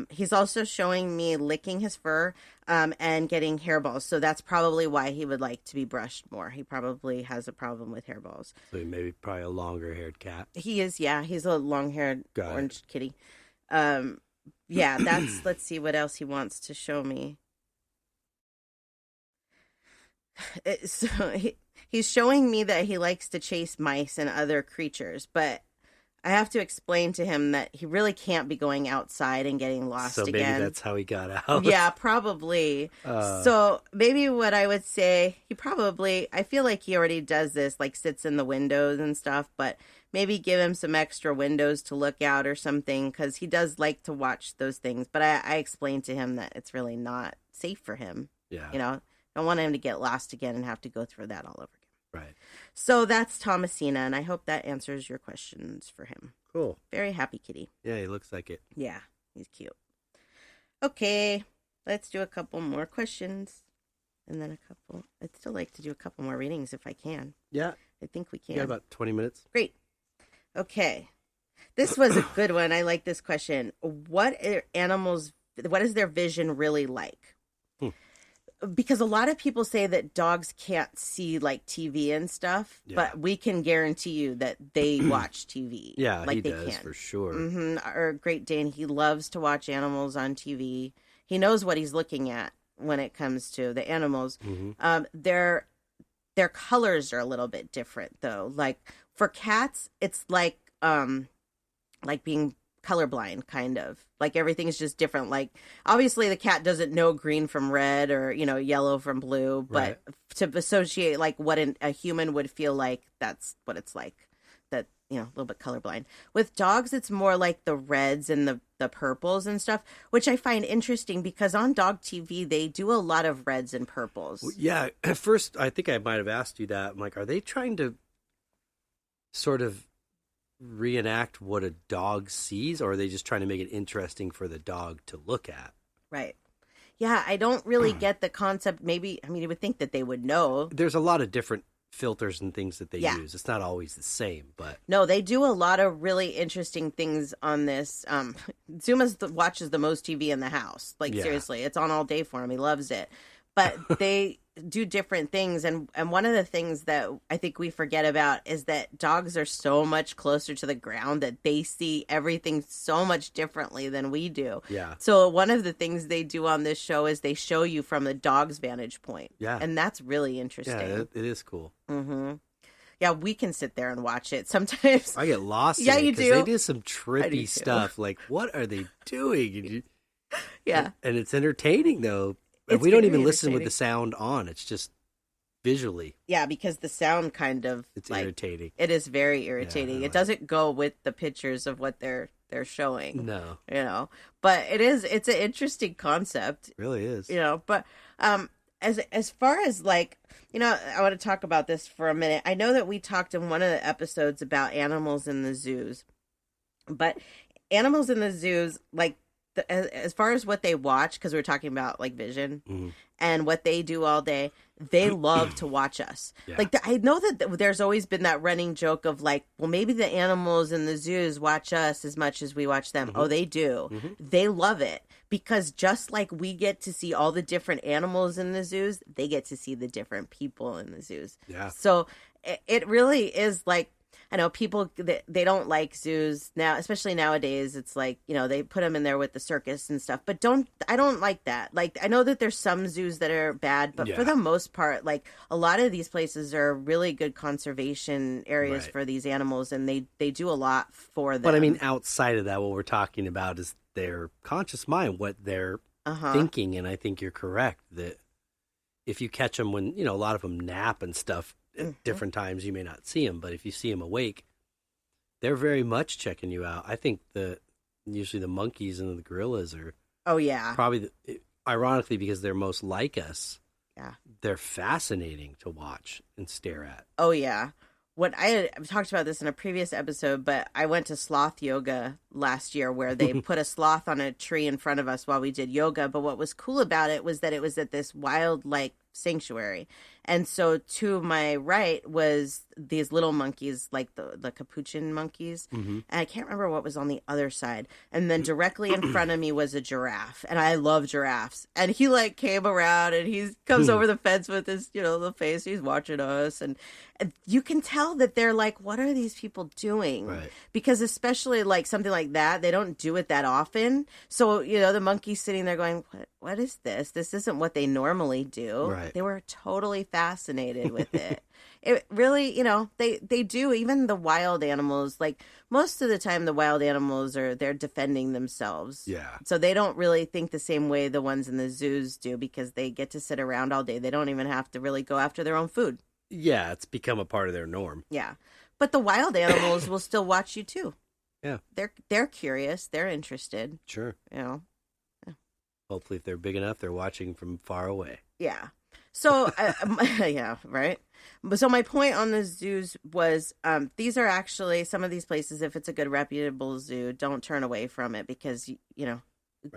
He's also showing me licking his fur and getting hairballs. So that's probably why he would like to be brushed more. He probably has a problem with hairballs. So maybe probably a longer-haired cat. He is, yeah. He's a long-haired orange kitty. Yeah, let's see what else he wants to show me. He's showing me that he likes to chase mice and other creatures, but I have to explain to him that he really can't be going outside and getting lost again. So maybe that's how he got out. Yeah, probably. So maybe what I would say, I feel like he already does this, like sits in the windows and stuff, but maybe give him some extra windows to look out or something, because he does like to watch those things. But I explained to him that it's really not safe for him. Yeah. Don't want him to get lost again and have to go through that all over again. Right. So that's Thomasina, and I hope that answers your questions for him. Cool. Very happy kitty. Yeah, he looks like it. Yeah, he's cute. Okay, let's do a couple more questions. And then I'd still like to do a couple more readings if I can. Yeah. I think we can. You got about 20 minutes. Great. Okay. This was a good one. I like this question. What is their vision really like? Because a lot of people say that dogs can't see like TV and stuff, but we can guarantee you that they watch TV. Yeah, like he they does can. for sure. Mm-hmm. Our Great Dane, he loves to watch animals on TV. He knows what he's looking at when it comes to the animals. Mm-hmm. Their colors are a little bit different though. Like for cats, it's like being colorblind, kind of. Like everything's just different. Like obviously the cat doesn't know green from red or yellow from blue, but to associate like what a human would feel like, that's what it's like. That a little bit colorblind. With dogs, it's more like the reds and the purples and stuff, which I find interesting because on dog TV they do a lot of reds and purples. Yeah, at first I think I might have asked you that. I'm like, are they trying to sort of reenact what a dog sees, or are they just trying to make it interesting for the dog to look at? Right. Yeah, I don't really get the concept. Maybe, you would think that they would know. There's a lot of different filters and things that they use. It's not always the same, but... No, they do a lot of really interesting things on this. Zuma watches the most TV in the house. Like, seriously, it's on all day for him. He loves it. But they do different things. And one of the things that I think we forget about is that dogs are so much closer to the ground that they see everything so much differently than we do. Yeah. So one of the things they do on this show is they show you from the dog's vantage point. Yeah. And that's really interesting. Yeah, it is cool. Mm-hmm. Yeah, we can sit there and watch it. Sometimes I get lost in yeah, it you because do. they do some trippy stuff. Like, what are they doing? Yeah. And it's entertaining, though. And It's we don't very even listen with entertaining. the sound on. It's just visually. Yeah, because the sound kind of It's like irritating. it is very irritating. Yeah, It doesn't go with the pictures of what they're showing. No, But it's an interesting concept. it really is. But as far as like, I want to talk about this for a minute. I know that we talked in one of the episodes about animals in the zoos, but animals in the zoos, like as far as what they watch, because we were talking about like vision and what they do all day, they love to watch us. Yeah. Like I know that there's always been that running joke of like, well, maybe the animals in the zoos watch us as much as we watch them. Oh, they do. They love it because just like we get to see all the different animals in the zoos, they get to see the different people in the zoos. Yeah. So it really is like, I know people, they don't like zoos now, especially nowadays. It's like, they put them in there with the circus and stuff, but I don't like that. Like, I know that there's some zoos that are bad, but for the most part, like a lot of these places are really good conservation areas for these animals, and they do a lot for them. But I mean, outside of that, what we're talking about is their conscious mind, what they're thinking. And I think you're correct that if you catch them when, a lot of them nap and stuff, at different times you may not see them, but if you see them awake, they're very much checking you out. I think usually the monkeys and the gorillas are probably ironically, because they're most like us, they're fascinating to watch and stare at. Oh yeah. I've talked about this in a previous episode, but I went to sloth yoga last year where they put a sloth on a tree in front of us while we did yoga. But what was cool about it was that it was at this wildlife sanctuary. And so to my right was these little monkeys, like the capuchin monkeys. And I can't remember what was on the other side. And then directly in front of me was a giraffe. And I love giraffes. And he like came around and he comes over the fence with his, the face. He's watching us. And you can tell that they're like, what are these people doing? Right. Because especially like something like that, they don't do it that often. So, the monkey's sitting there going, what is this? This isn't what they normally do. Right. They were totally fascinated with it. It really, they do, even the wild animals, like most of the time the wild animals they're defending themselves. Yeah. So they don't really think the same way the ones in the zoos do because they get to sit around all day. They don't even have to really go after their own food. Yeah, it's become a part of their norm. Yeah. But the wild animals will still watch you too. Yeah. They're curious. They're interested. Sure. Yeah. Hopefully, if they're big enough, they're watching from far away. Yeah. So, yeah, right. So my point on the zoos was these are actually some of these places, if it's a good reputable zoo, don't turn away from it because,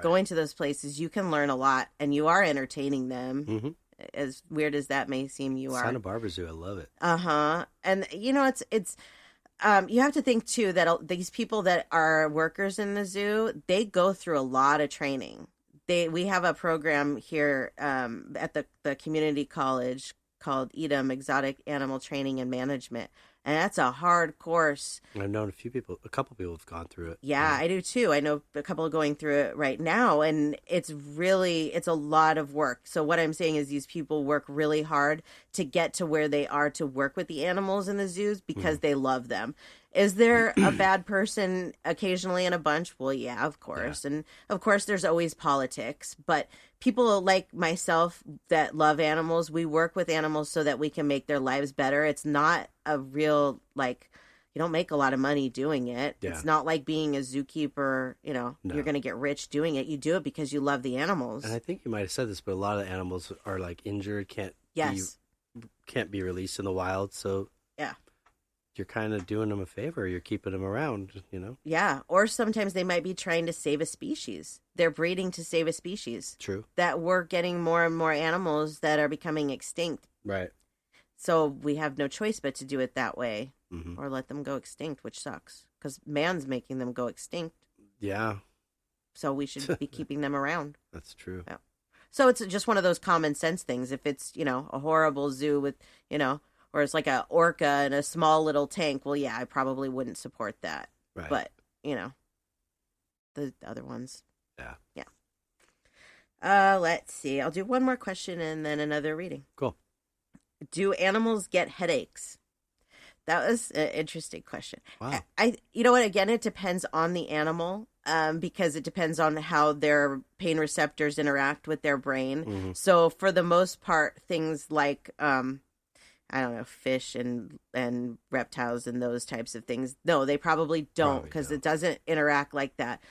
going to those places, you can learn a lot and you are entertaining them. As weird as that may seem, you are. Santa Barbara Zoo, I love it. And, it's you have to think, too, that these people that are workers in the zoo, they go through a lot of training. We have a program here at the community college called EDM, Exotic Animal Training and Management. And that's a hard course. I've known a couple people have gone through it. Yeah, I do too. I know a couple going through it right now, and it's a lot of work. So what I'm saying is these people work really hard to get to where they are to work with the animals in the zoos because they love them. Is there a bad person occasionally in a bunch? Well, yeah, of course. Yeah. And of course there's always politics, but people like myself that love animals, we work with animals so that we can make their lives better. It's not a real, like, you don't make a lot of money doing it. Yeah. It's not like being a zookeeper, no. You're going to get rich doing it. You do it because you love the animals. And I think you might have said this, but a lot of the animals are like injured, can't be released in the wild. So yeah, you're kind of doing them a favor. You're keeping them around, Yeah. Or sometimes they might be trying to save a species. They're breeding to save a species. True. That we're getting more and more animals that are becoming extinct. Right. So we have no choice but to do it that way or let them go extinct, which sucks because man's making them go extinct. Yeah. So we should be keeping them around. That's true. Yeah. So it's just one of those common sense things. If it's, a horrible zoo with, or it's like a orca in a small little tank, well, yeah, I probably wouldn't support that. Right. But, the other ones. Yeah. Yeah. Let's see. I'll do one more question and then another reading. Cool. Do animals get headaches? That was an interesting question. Wow. You know what? Again, it depends on the animal, because it depends on how their pain receptors interact with their brain. Mm-hmm. So, for the most part, things like I don't know, fish and reptiles and those types of things, no, they probably don't, because it doesn't interact like that.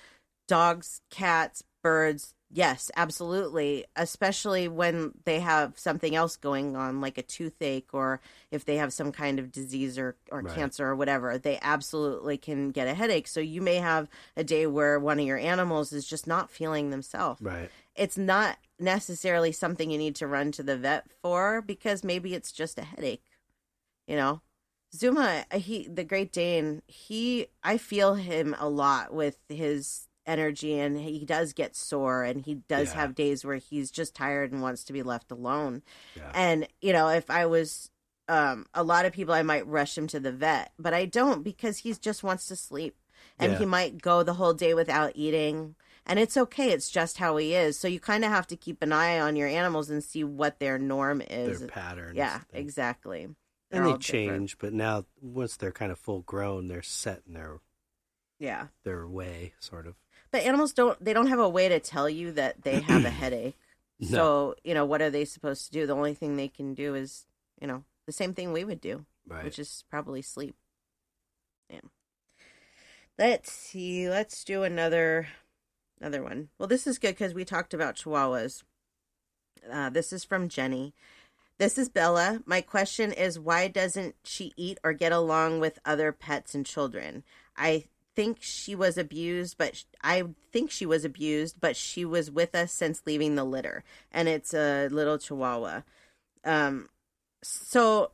Dogs, cats, birds, yes, absolutely. Especially when they have something else going on, like a toothache, or if they have some kind of disease or Right. cancer or whatever, they absolutely can get a headache. So you may have a day where one of your animals is just not feeling themselves. Right. It's not necessarily something you need to run to the vet for, because maybe it's just a headache, you know? Zuma, the Great Dane, I feel him a lot with his energy, and he does get sore, and he does have days where he's just tired and wants to be left alone. Yeah. And, if I was a lot of people, I might rush him to the vet, but I don't, because he just wants to sleep, and he might go the whole day without eating. And it's okay. It's just how he is. So you kind of have to keep an eye on your animals and see what their norm is. Their patterns. Yeah, exactly. And they change, but now once they're kind of full grown, they're set in their way, sort of. But animals don't have a way to tell you that they have a headache. No. So, what are they supposed to do? The only thing they can do is, the same thing we would do, Right. which is probably sleep. Yeah. Let's see. Let's do another one. Well, this is good because we talked about Chihuahuas. This is from Jenny. This is Bella. My question is, why doesn't she eat or get along with other pets and children? I think she was abused, but she was with us since leaving the litter, and it's a little Chihuahua. So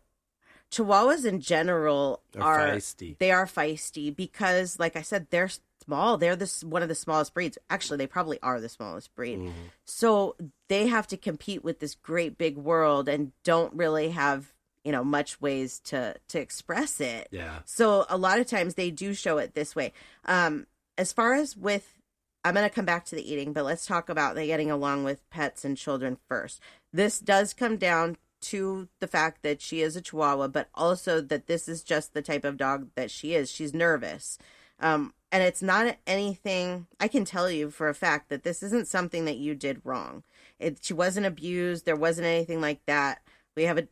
Chihuahuas in general are feisty. They are feisty because, like I said, they're small. They're one of the smallest breeds. Actually, they probably are the smallest breed. Mm-hmm. So they have to compete with this great big world and don't really have, much ways to express it. Yeah. So a lot of times they do show it this way. As far as I'm going to come back to the eating, but let's talk about the getting along with pets and children first. This does come down to the fact that she is a Chihuahua, but also that this is just the type of dog that she is. She's nervous. And it's not anything, I can tell you for a fact that this isn't something that you did wrong. She wasn't abused. There wasn't anything like that. We have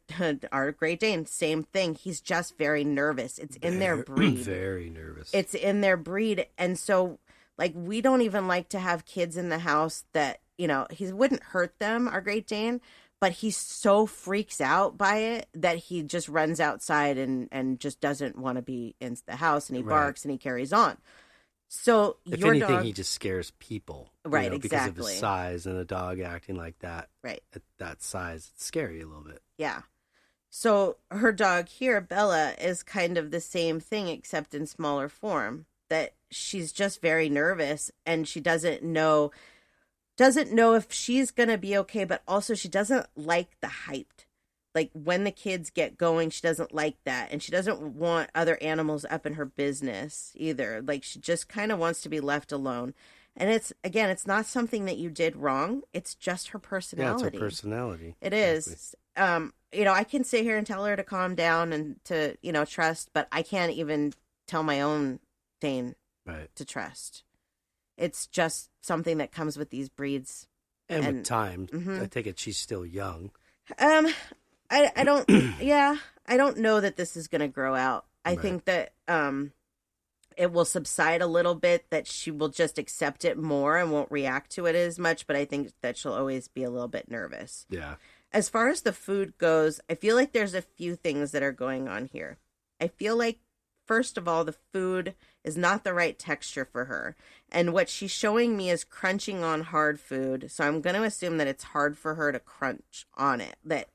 our Great Dane, same thing. He's just very nervous. It's in their breed. Very nervous. It's in their breed. And so, we don't even like to have kids in the house that, he wouldn't hurt them, our Great Dane, but he so freaks out by it that he just runs outside and just doesn't want to be in the house, and he barks and he carries on. So if your anything, dog, he just scares people, right? Because Exactly. of his size, and a dog acting like that, right? At that size, it's scary a little bit. Yeah. So her dog here, Bella, is kind of the same thing except in smaller form. That she's just very nervous, and she doesn't know if she's gonna be okay, but also she doesn't like the hype. Like when the kids get going, she doesn't like that. And she doesn't want other animals up in her business either. Like she just kind of wants to be left alone. And it's not something that you did wrong. It's just her personality. Yeah, it's her personality. It is. I can sit here and tell her to calm down and to, trust, but I can't even tell my own Dane to trust. It's just something that comes with these breeds. And with time, I take it she's still young. I don't, I don't know that this is going to grow out. I think that it will subside a little bit, that she will just accept it more and won't react to it as much, but I think that she'll always be a little bit nervous. Yeah. As far as the food goes, I feel like there's a few things that are going on here. I feel like, first of all, the food is not the right texture for her. And what she's showing me is crunching on hard food. So I'm going to assume that it's hard for her to crunch on it. That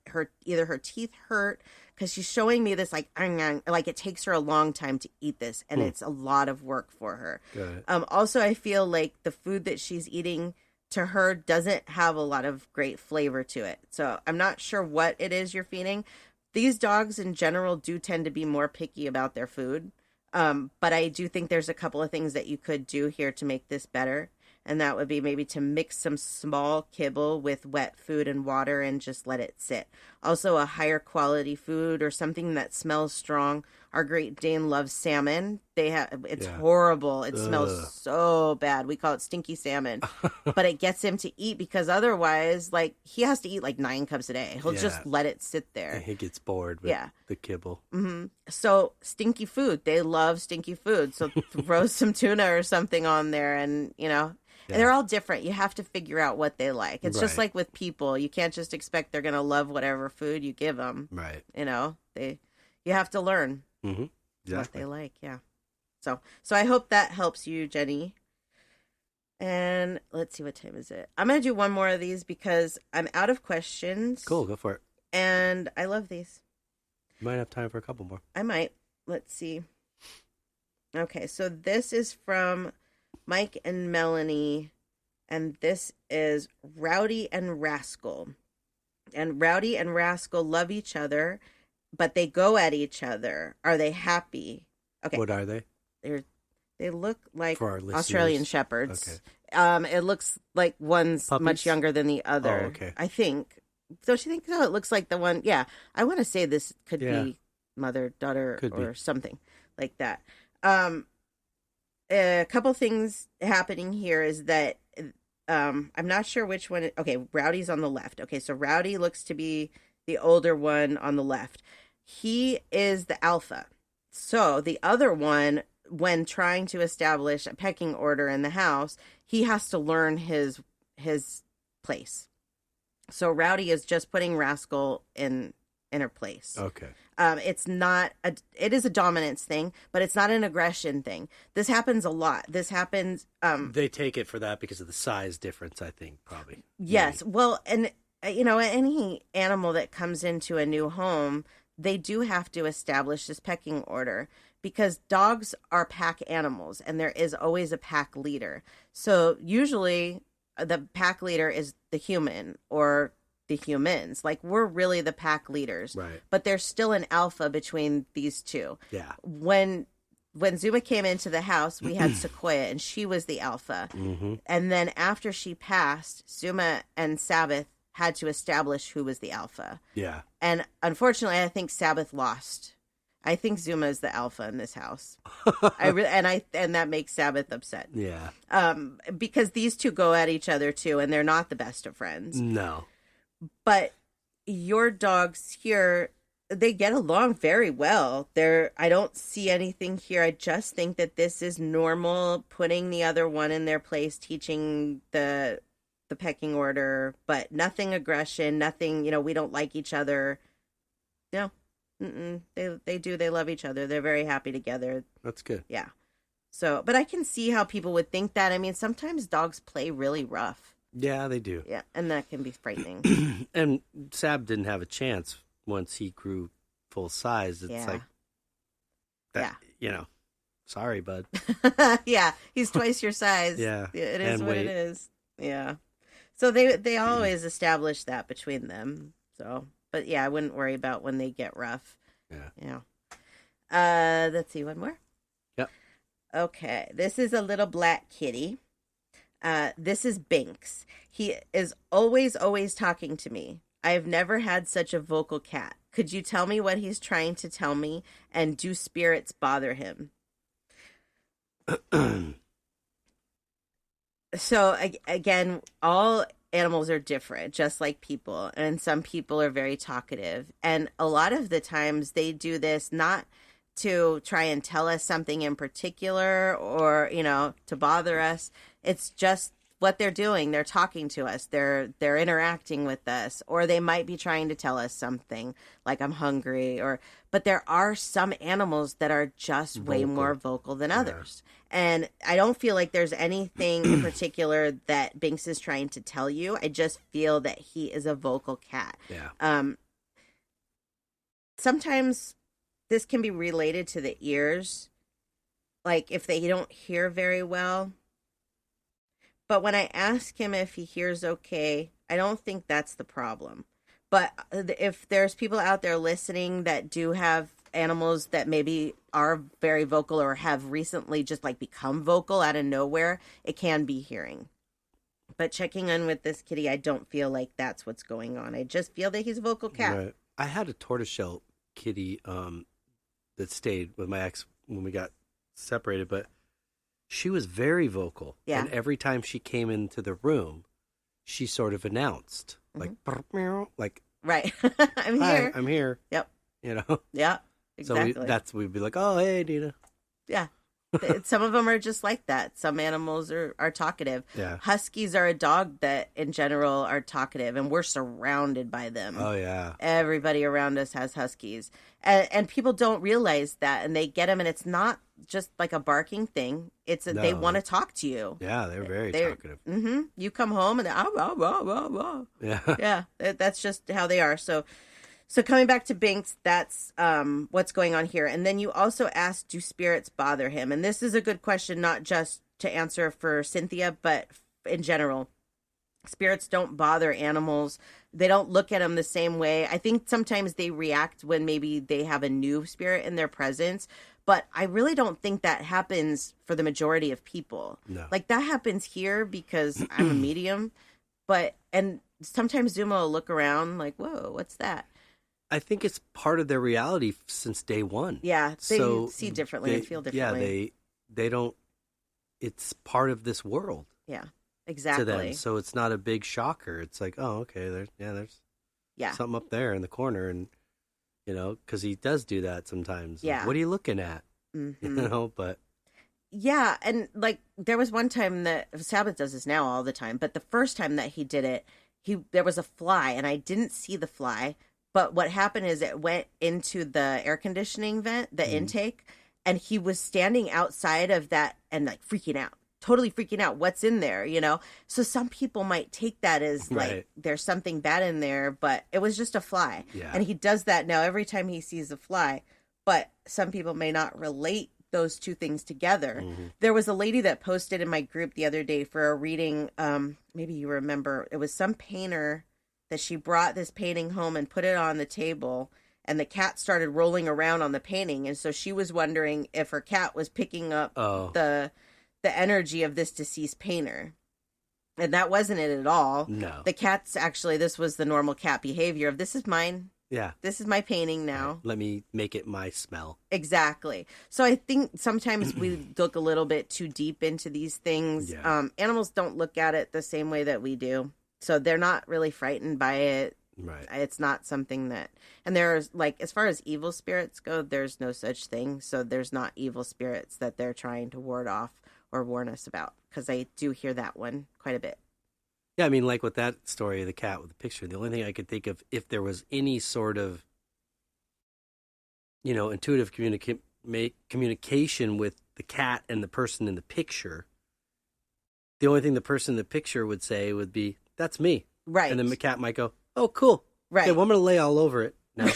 either her teeth hurt, because she's showing me this like it takes her a long time to eat this. And it's a lot of work for her. Good. Also, I feel like the food that she's eating to her doesn't have a lot of great flavor to it. So I'm not sure what it is you're feeding. These dogs in general do tend to be more picky about their food. But I do think there's a couple of things that you could do here to make this better. And that would be maybe to mix some small kibble with wet food and water and just let it sit. Also, a higher quality food or something that smells strong, Our Great Dane loves salmon. It's Yeah. horrible. It Ugh. smells so bad. We call it stinky salmon. But it gets him to eat because otherwise, like, he has to eat like 9 cups a day. He'll just let it sit there. And he gets bored with the kibble. Mm-hmm. So stinky food. They love stinky food. So throw some tuna or something on there, and and they're all different. You have to figure out what they like. It's just like with people. You can't just expect they're going to love whatever food you give them. Right. You have to learn Exactly. what they like. Yeah. So I hope that helps you, Jenny. And let's see, what time is it? I'm going to do one more of these because I'm out of questions. Cool. Go for it. And I love these. You might have time for a couple more. I might. Let's see. Okay. So this is from Mike and Melanie, and this is Rowdy and Rascal. And Rowdy and Rascal love each other, but they go at each other. Are they happy? Okay. What are they? They look like For our listeners. Australian Shepherds. Okay. It looks like one's Puppies? much younger than the other. Oh, okay. I think. Don't you think so? It looks like the one. Yeah. I want to say this could be mother, daughter, or something like that. A couple things happening here is that I'm not sure which one. Okay, Rowdy's on the left. Okay, so Rowdy looks to be the older one on the left. He is the alpha. So the other one, when trying to establish a pecking order in the house, he has to learn his place. So Rowdy is just putting Rascal in her place. Okay. It is a dominance thing, but it's not an aggression thing. This happens a lot. This happens. They take it for that because of the size difference, I think, probably. Yes. Maybe. Well, and any animal that comes into a new home, they do have to establish this pecking order because dogs are pack animals and there is always a pack leader. So usually the pack leader is the human or the humans. Like, we're really the pack leaders, right? But there's still an alpha between these two. Yeah. When Zuma came into the house, we had Sequoia, and she was the alpha. Mm-hmm. And then after she passed, Zuma and Sabbath had to establish who was the alpha. Yeah. And unfortunately, I think Sabbath lost. I think Zuma is the alpha in this house. And that makes Sabbath upset. Yeah. Because these two go at each other too, and they're not the best of friends. No. But your dogs here, they get along very well. I don't see anything here. I just think that this is normal, putting the other one in their place, teaching the pecking order, but nothing aggression, nothing, we don't like each other. No. They love each other. They're very happy together. That's good. Yeah. So, but I can see how people would think that. I mean, sometimes dogs play really rough. Yeah, they do. Yeah, and that can be frightening. And Sab didn't have a chance once he grew full size. It's like, that, sorry, bud. Yeah, he's twice your size. Yeah. It is and what it is. Yeah. So they always establish that between them. So, but yeah, I wouldn't worry about when they get rough. Yeah. Let's see, one more. Yep. Okay, this is a little black kitty. This is Binks. He is always talking to me. I have never had such a vocal cat. Could you tell me what he's trying to tell me? And do spirits bother him? So, again, all animals are different, just like people. And some people are very talkative. And a lot of the times they do this not to try and tell us something in particular or, to bother us. It's just what they're doing. They're talking to us. They're interacting with us, or they might be trying to tell us something like I'm hungry, but there are some animals that are just way more vocal than others. And I don't feel like there's anything in particular that Binks is trying to tell you. I just feel that he is a vocal cat. Yeah. Sometimes this can be related to the ears, like if they don't hear very well. But when I ask him if he hears okay, I don't think that's the problem. But if there's people out there listening that do have animals that maybe are very vocal or have recently just like become vocal out of nowhere, it can be hearing. But checking in with this kitty, I don't feel like that's what's going on. I just feel that he's a vocal cat. Right. I had a tortoiseshell kitty that stayed with my ex when we got separated, but she was very vocal. Yeah. And every time she came into the room, she sort of announced, like, like, right. I'm "Hi, here. I'm here." Yep. You know? Yeah. Exactly. So we'd be like, "Oh, hey, Dina." Yeah. Some of them are just like that. Some animals are talkative. Yeah. Huskies are a dog that, in general, are talkative, and we're surrounded by them. Oh, yeah. Everybody around us has huskies. And people don't realize that, and they get them, and it's not just like a barking thing. It's that they want to talk to you. Yeah, they're very talkative. Mm-hmm. You come home, and they're, Yeah. yeah, that's just how they are. So coming back to Binks, that's what's going on here. And then you also asked, do spirits bother him? And this is a good question, not just to answer for Cynthia, but in general. Spirits don't bother animals. They don't look at them the same way. I think sometimes they react when maybe they have a new spirit in their presence. But I really don't think that happens for the majority of people. No. Like, that happens here because I'm a medium. And sometimes Zuma will look around like, whoa, what's that? I think it's part of their reality since day one. Yeah, they So see differently and feel differently. Yeah, they don't. It's part of this world Yeah, to exactly. them, so it's not a big shocker. It's like, oh, okay, there's something up there in the corner, and because he does do that sometimes. Yeah. Like, what are you looking at? Mm-hmm. But Yeah, and like there was one time that Sabbath does this now all the time, but the first time that he did it, there was a fly, and I didn't see the fly. But what happened is it went into the air conditioning vent, the intake, and he was standing outside of that and like freaking out, totally freaking out. What's in there, So some people might take that as like there's something bad in there, but it was just a fly. Yeah. And he does that now every time he sees a fly. But some people may not relate those two things together. Mm-hmm. There was a lady that posted in my group the other day for a reading. Maybe you remember, it was some painter that she brought this painting home and put it on the table, and the cat started rolling around on the painting. And so she was wondering if her cat was picking up the energy of this deceased painter. And that wasn't it at all. No. The cat's actually, this was the normal cat behavior of, this is mine. Yeah. This is my painting now. Right. Let me make it my smell. Exactly. So I think sometimes we look a little bit too deep into these things. Yeah. Animals don't look at it the same way that we do. So they're not really frightened by it. Right. It's not something that, and there's like, as far as evil spirits go, there's no such thing. So there's not evil spirits that they're trying to ward off or warn us about. Because I do hear that one quite a bit. Yeah, I mean, like with that story of the cat with the picture, the only thing I could think of, if there was any sort of, intuitive communication with the cat and the person in the picture, the only thing the person in the picture would say would be, "That's me." Right. And then the cat might go, "Oh, cool. Right. Okay, well, I'm going to lay all over it now."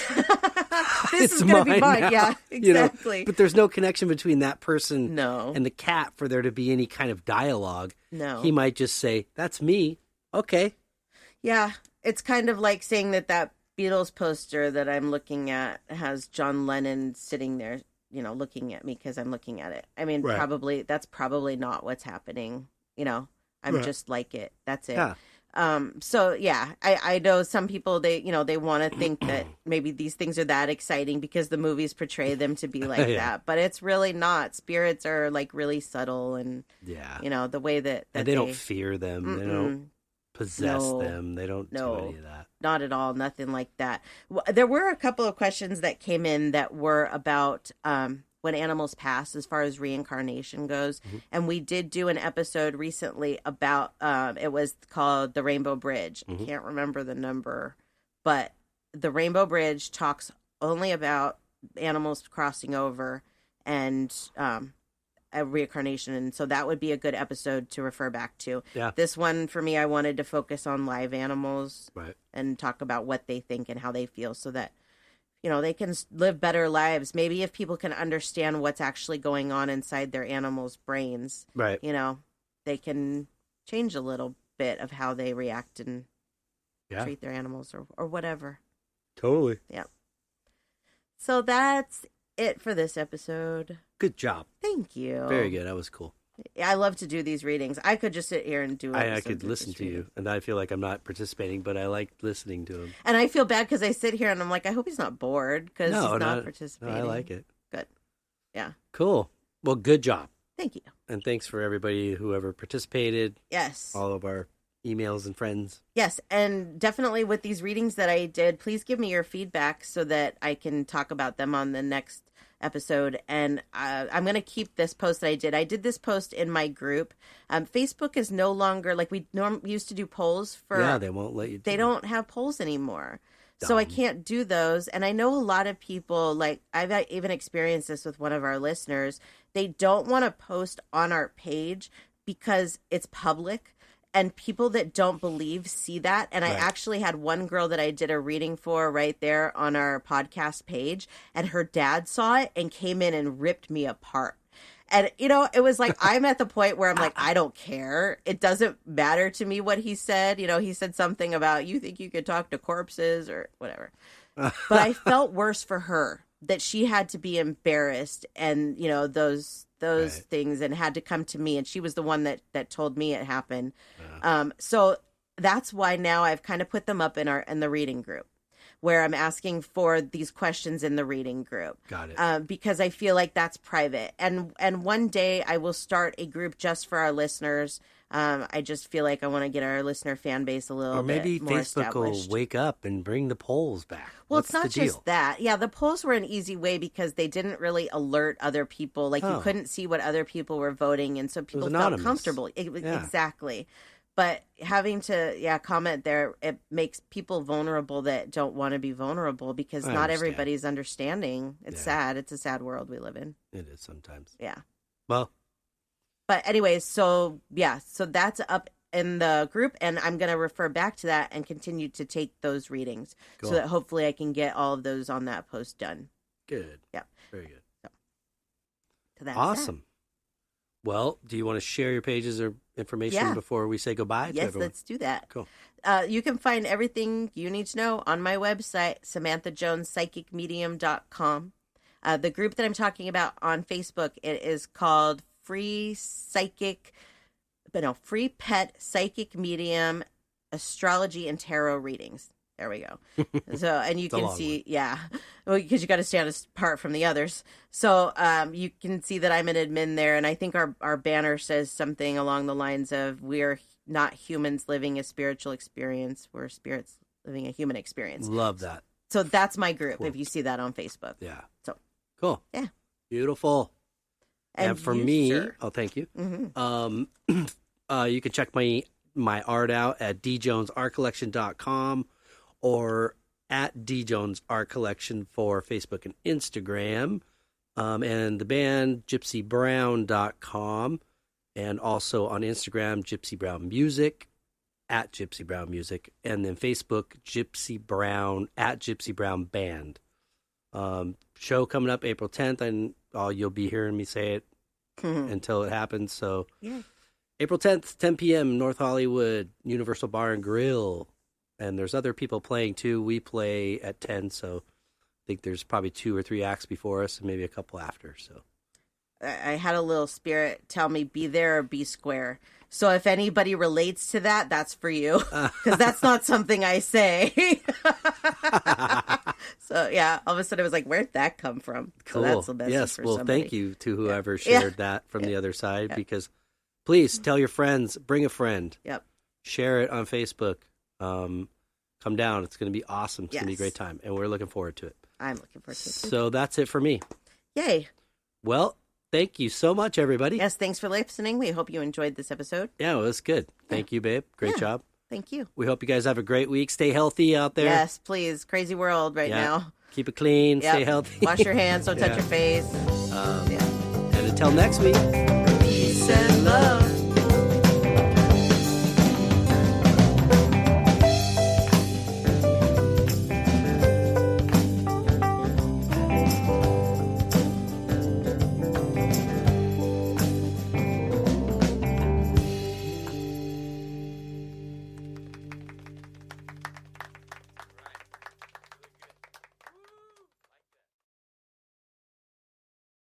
This is going to be mine. Now. Yeah, exactly. But there's no connection between that person No. and the cat for there to be any kind of dialogue. No. He might just say, "That's me." Okay. Yeah. It's kind of like saying that Beatles poster that I'm looking at has John Lennon sitting there, looking at me because I'm looking at it. I mean, Right. That's probably not what's happening. I'm Right. just like it. That's it. Yeah. So yeah, I know some people, they want to think that maybe these things are that exciting because the movies portray them to be like Yeah. that, but it's really not. Spirits are like really subtle and, Yeah. the way that And they don't fear them. Mm-mm. They don't possess No. them. They don't do any of that. Not at all. Nothing like that. There were a couple of questions that came in that were about when animals pass as far as reincarnation goes. Mm-hmm. And we did do an episode recently about, it was called The Rainbow Bridge. Mm-hmm. I can't remember the number, but the Rainbow Bridge talks only about animals crossing over and a reincarnation. And so that would be a good episode to refer back to. Yeah. This one, for me, I wanted to focus on live animals and talk about what they think and how they feel so that, they can live better lives. Maybe if people can understand what's actually going on inside their animals' brains, Right. They can change a little bit of how they react and Yeah. treat their animals or whatever. Totally. Yeah. So that's it for this episode. Good job. Thank you. Very good. That was cool. I love to do these readings. I could just sit here and do it. I could listen to you, and I feel like I'm not participating, but I like listening to him. And I feel bad because I sit here and I'm like, I hope he's not bored because he's not participating. No, I like it. Good. Yeah. Cool. Well, good job. Thank you. And thanks for everybody, whoever participated. Yes. All of our emails and friends. Yes. And definitely with these readings that I did, please give me your feedback so that I can talk about them on the next episode. And I'm going to keep this post that I did. I did this post in my group. Facebook is no longer, like we used to do polls for. Yeah, they won't let you do They it. don't have polls anymore. So I Dumb. can't do those. And I know a lot of people, like I've even experienced this with one of our listeners. They don't want to post on our page because it's public and people that don't believe see that. And I Right. actually had one girl that I did a reading for right there on our podcast page, and her dad saw it and came in and ripped me apart. And, you know, it was like, I'm at the point where I'm like, I don't care. It doesn't matter to me what he said. You know, he said something about, you think you could talk to corpses or whatever. But I felt worse for her that she had to be embarrassed and, you know, those Right. things, and had to come to me. And she was the one that told me it happened. So that's why now I've kind of put them up in the reading group, where I'm asking for these questions in the reading group. Got it. Because I feel like that's private. And one day I will start a group just for our listeners. I just feel like I want to get our listener fan base a little Or maybe bit more Facebook will established. wake up and bring the polls back. Well, What's it's not the deal? just that. Yeah, the polls were an easy way because they didn't really alert other people. Like, you Oh. couldn't see what other people were voting, and so people felt anonymous. comfortable. Yeah. Exactly. But having to, comment there, it makes people vulnerable that don't want to be vulnerable because I not understand. everybody's understanding. It's Yeah. sad. It's a sad world we live in. It is sometimes. Yeah. Well, But anyways, so that's up in the group, and I'm going to refer back to that and continue to take those readings Cool. so that hopefully I can get all of those on that post done. good. Yeah. Very good. So that's Awesome. Well, do you want to share your pages or information Yeah. before we say goodbye that. to Yes, everyone? let's do that. Cool. You can find everything you need to know on my website, SamanthaJonesPsychicMedium.com. The group that I'm talking about on Facebook, it is called Free Pet Psychic Medium Astrology and Tarot Readings. There we go. So, and you It's a can long see, because you got to stand apart from the others. So, you can see that I'm an admin there, and I think our banner says something along the lines of, "We're not humans living a spiritual experience; we're spirits living a human experience." Love that. So that's my group. Cool. If you see that on Facebook, Yeah. So. Cool. Yeah. Beautiful. And for you, me, sir. oh, thank you. Mm-hmm. You can check my art out at djonesartcollection.com or at djonesartcollection for Facebook and Instagram. And the band gypsybrown.com, and also on Instagram Gypsy Brown Music at Gypsy Brown Music, and then Facebook Gypsy Brown at Gypsy Brown Band. Show coming up April 10th, and you'll be hearing me say it until it happens. So Yeah. April 10th, 10 p.m., North Hollywood, Universal Bar and Grill. And there's other people playing too. We play at 10, so I think there's probably 2 or 3 acts before us and maybe a couple after. So I had a little spirit tell me, be there or be square. So if anybody relates to that, that's for you. Because that's not something I say. So, yeah, all of a sudden I was like, where'd that come from? cool. So that's the message Yes, for well, somebody. thank you to whoever Yeah. shared that from the other side, because please tell your friends, bring a friend, Yep. share it on Facebook. Come down. It's going to be awesome. It's going to be a Yes. great time, and we're looking forward to it. I'm looking forward to it. too. So that's it for me. Yay. Well, thank you so much, everybody. Yes, thanks for listening. We hope you enjoyed this episode. Yeah, it was good. Thank you, babe. Great Yeah. job. Thank you. We hope you guys have a great week. Stay healthy out there. Yes, please. Crazy world right Yeah. now. Keep it clean. Yep. Stay healthy. Wash your hands. Don't touch Yeah. your face. Um, Yeah. And until next week. Peace and love.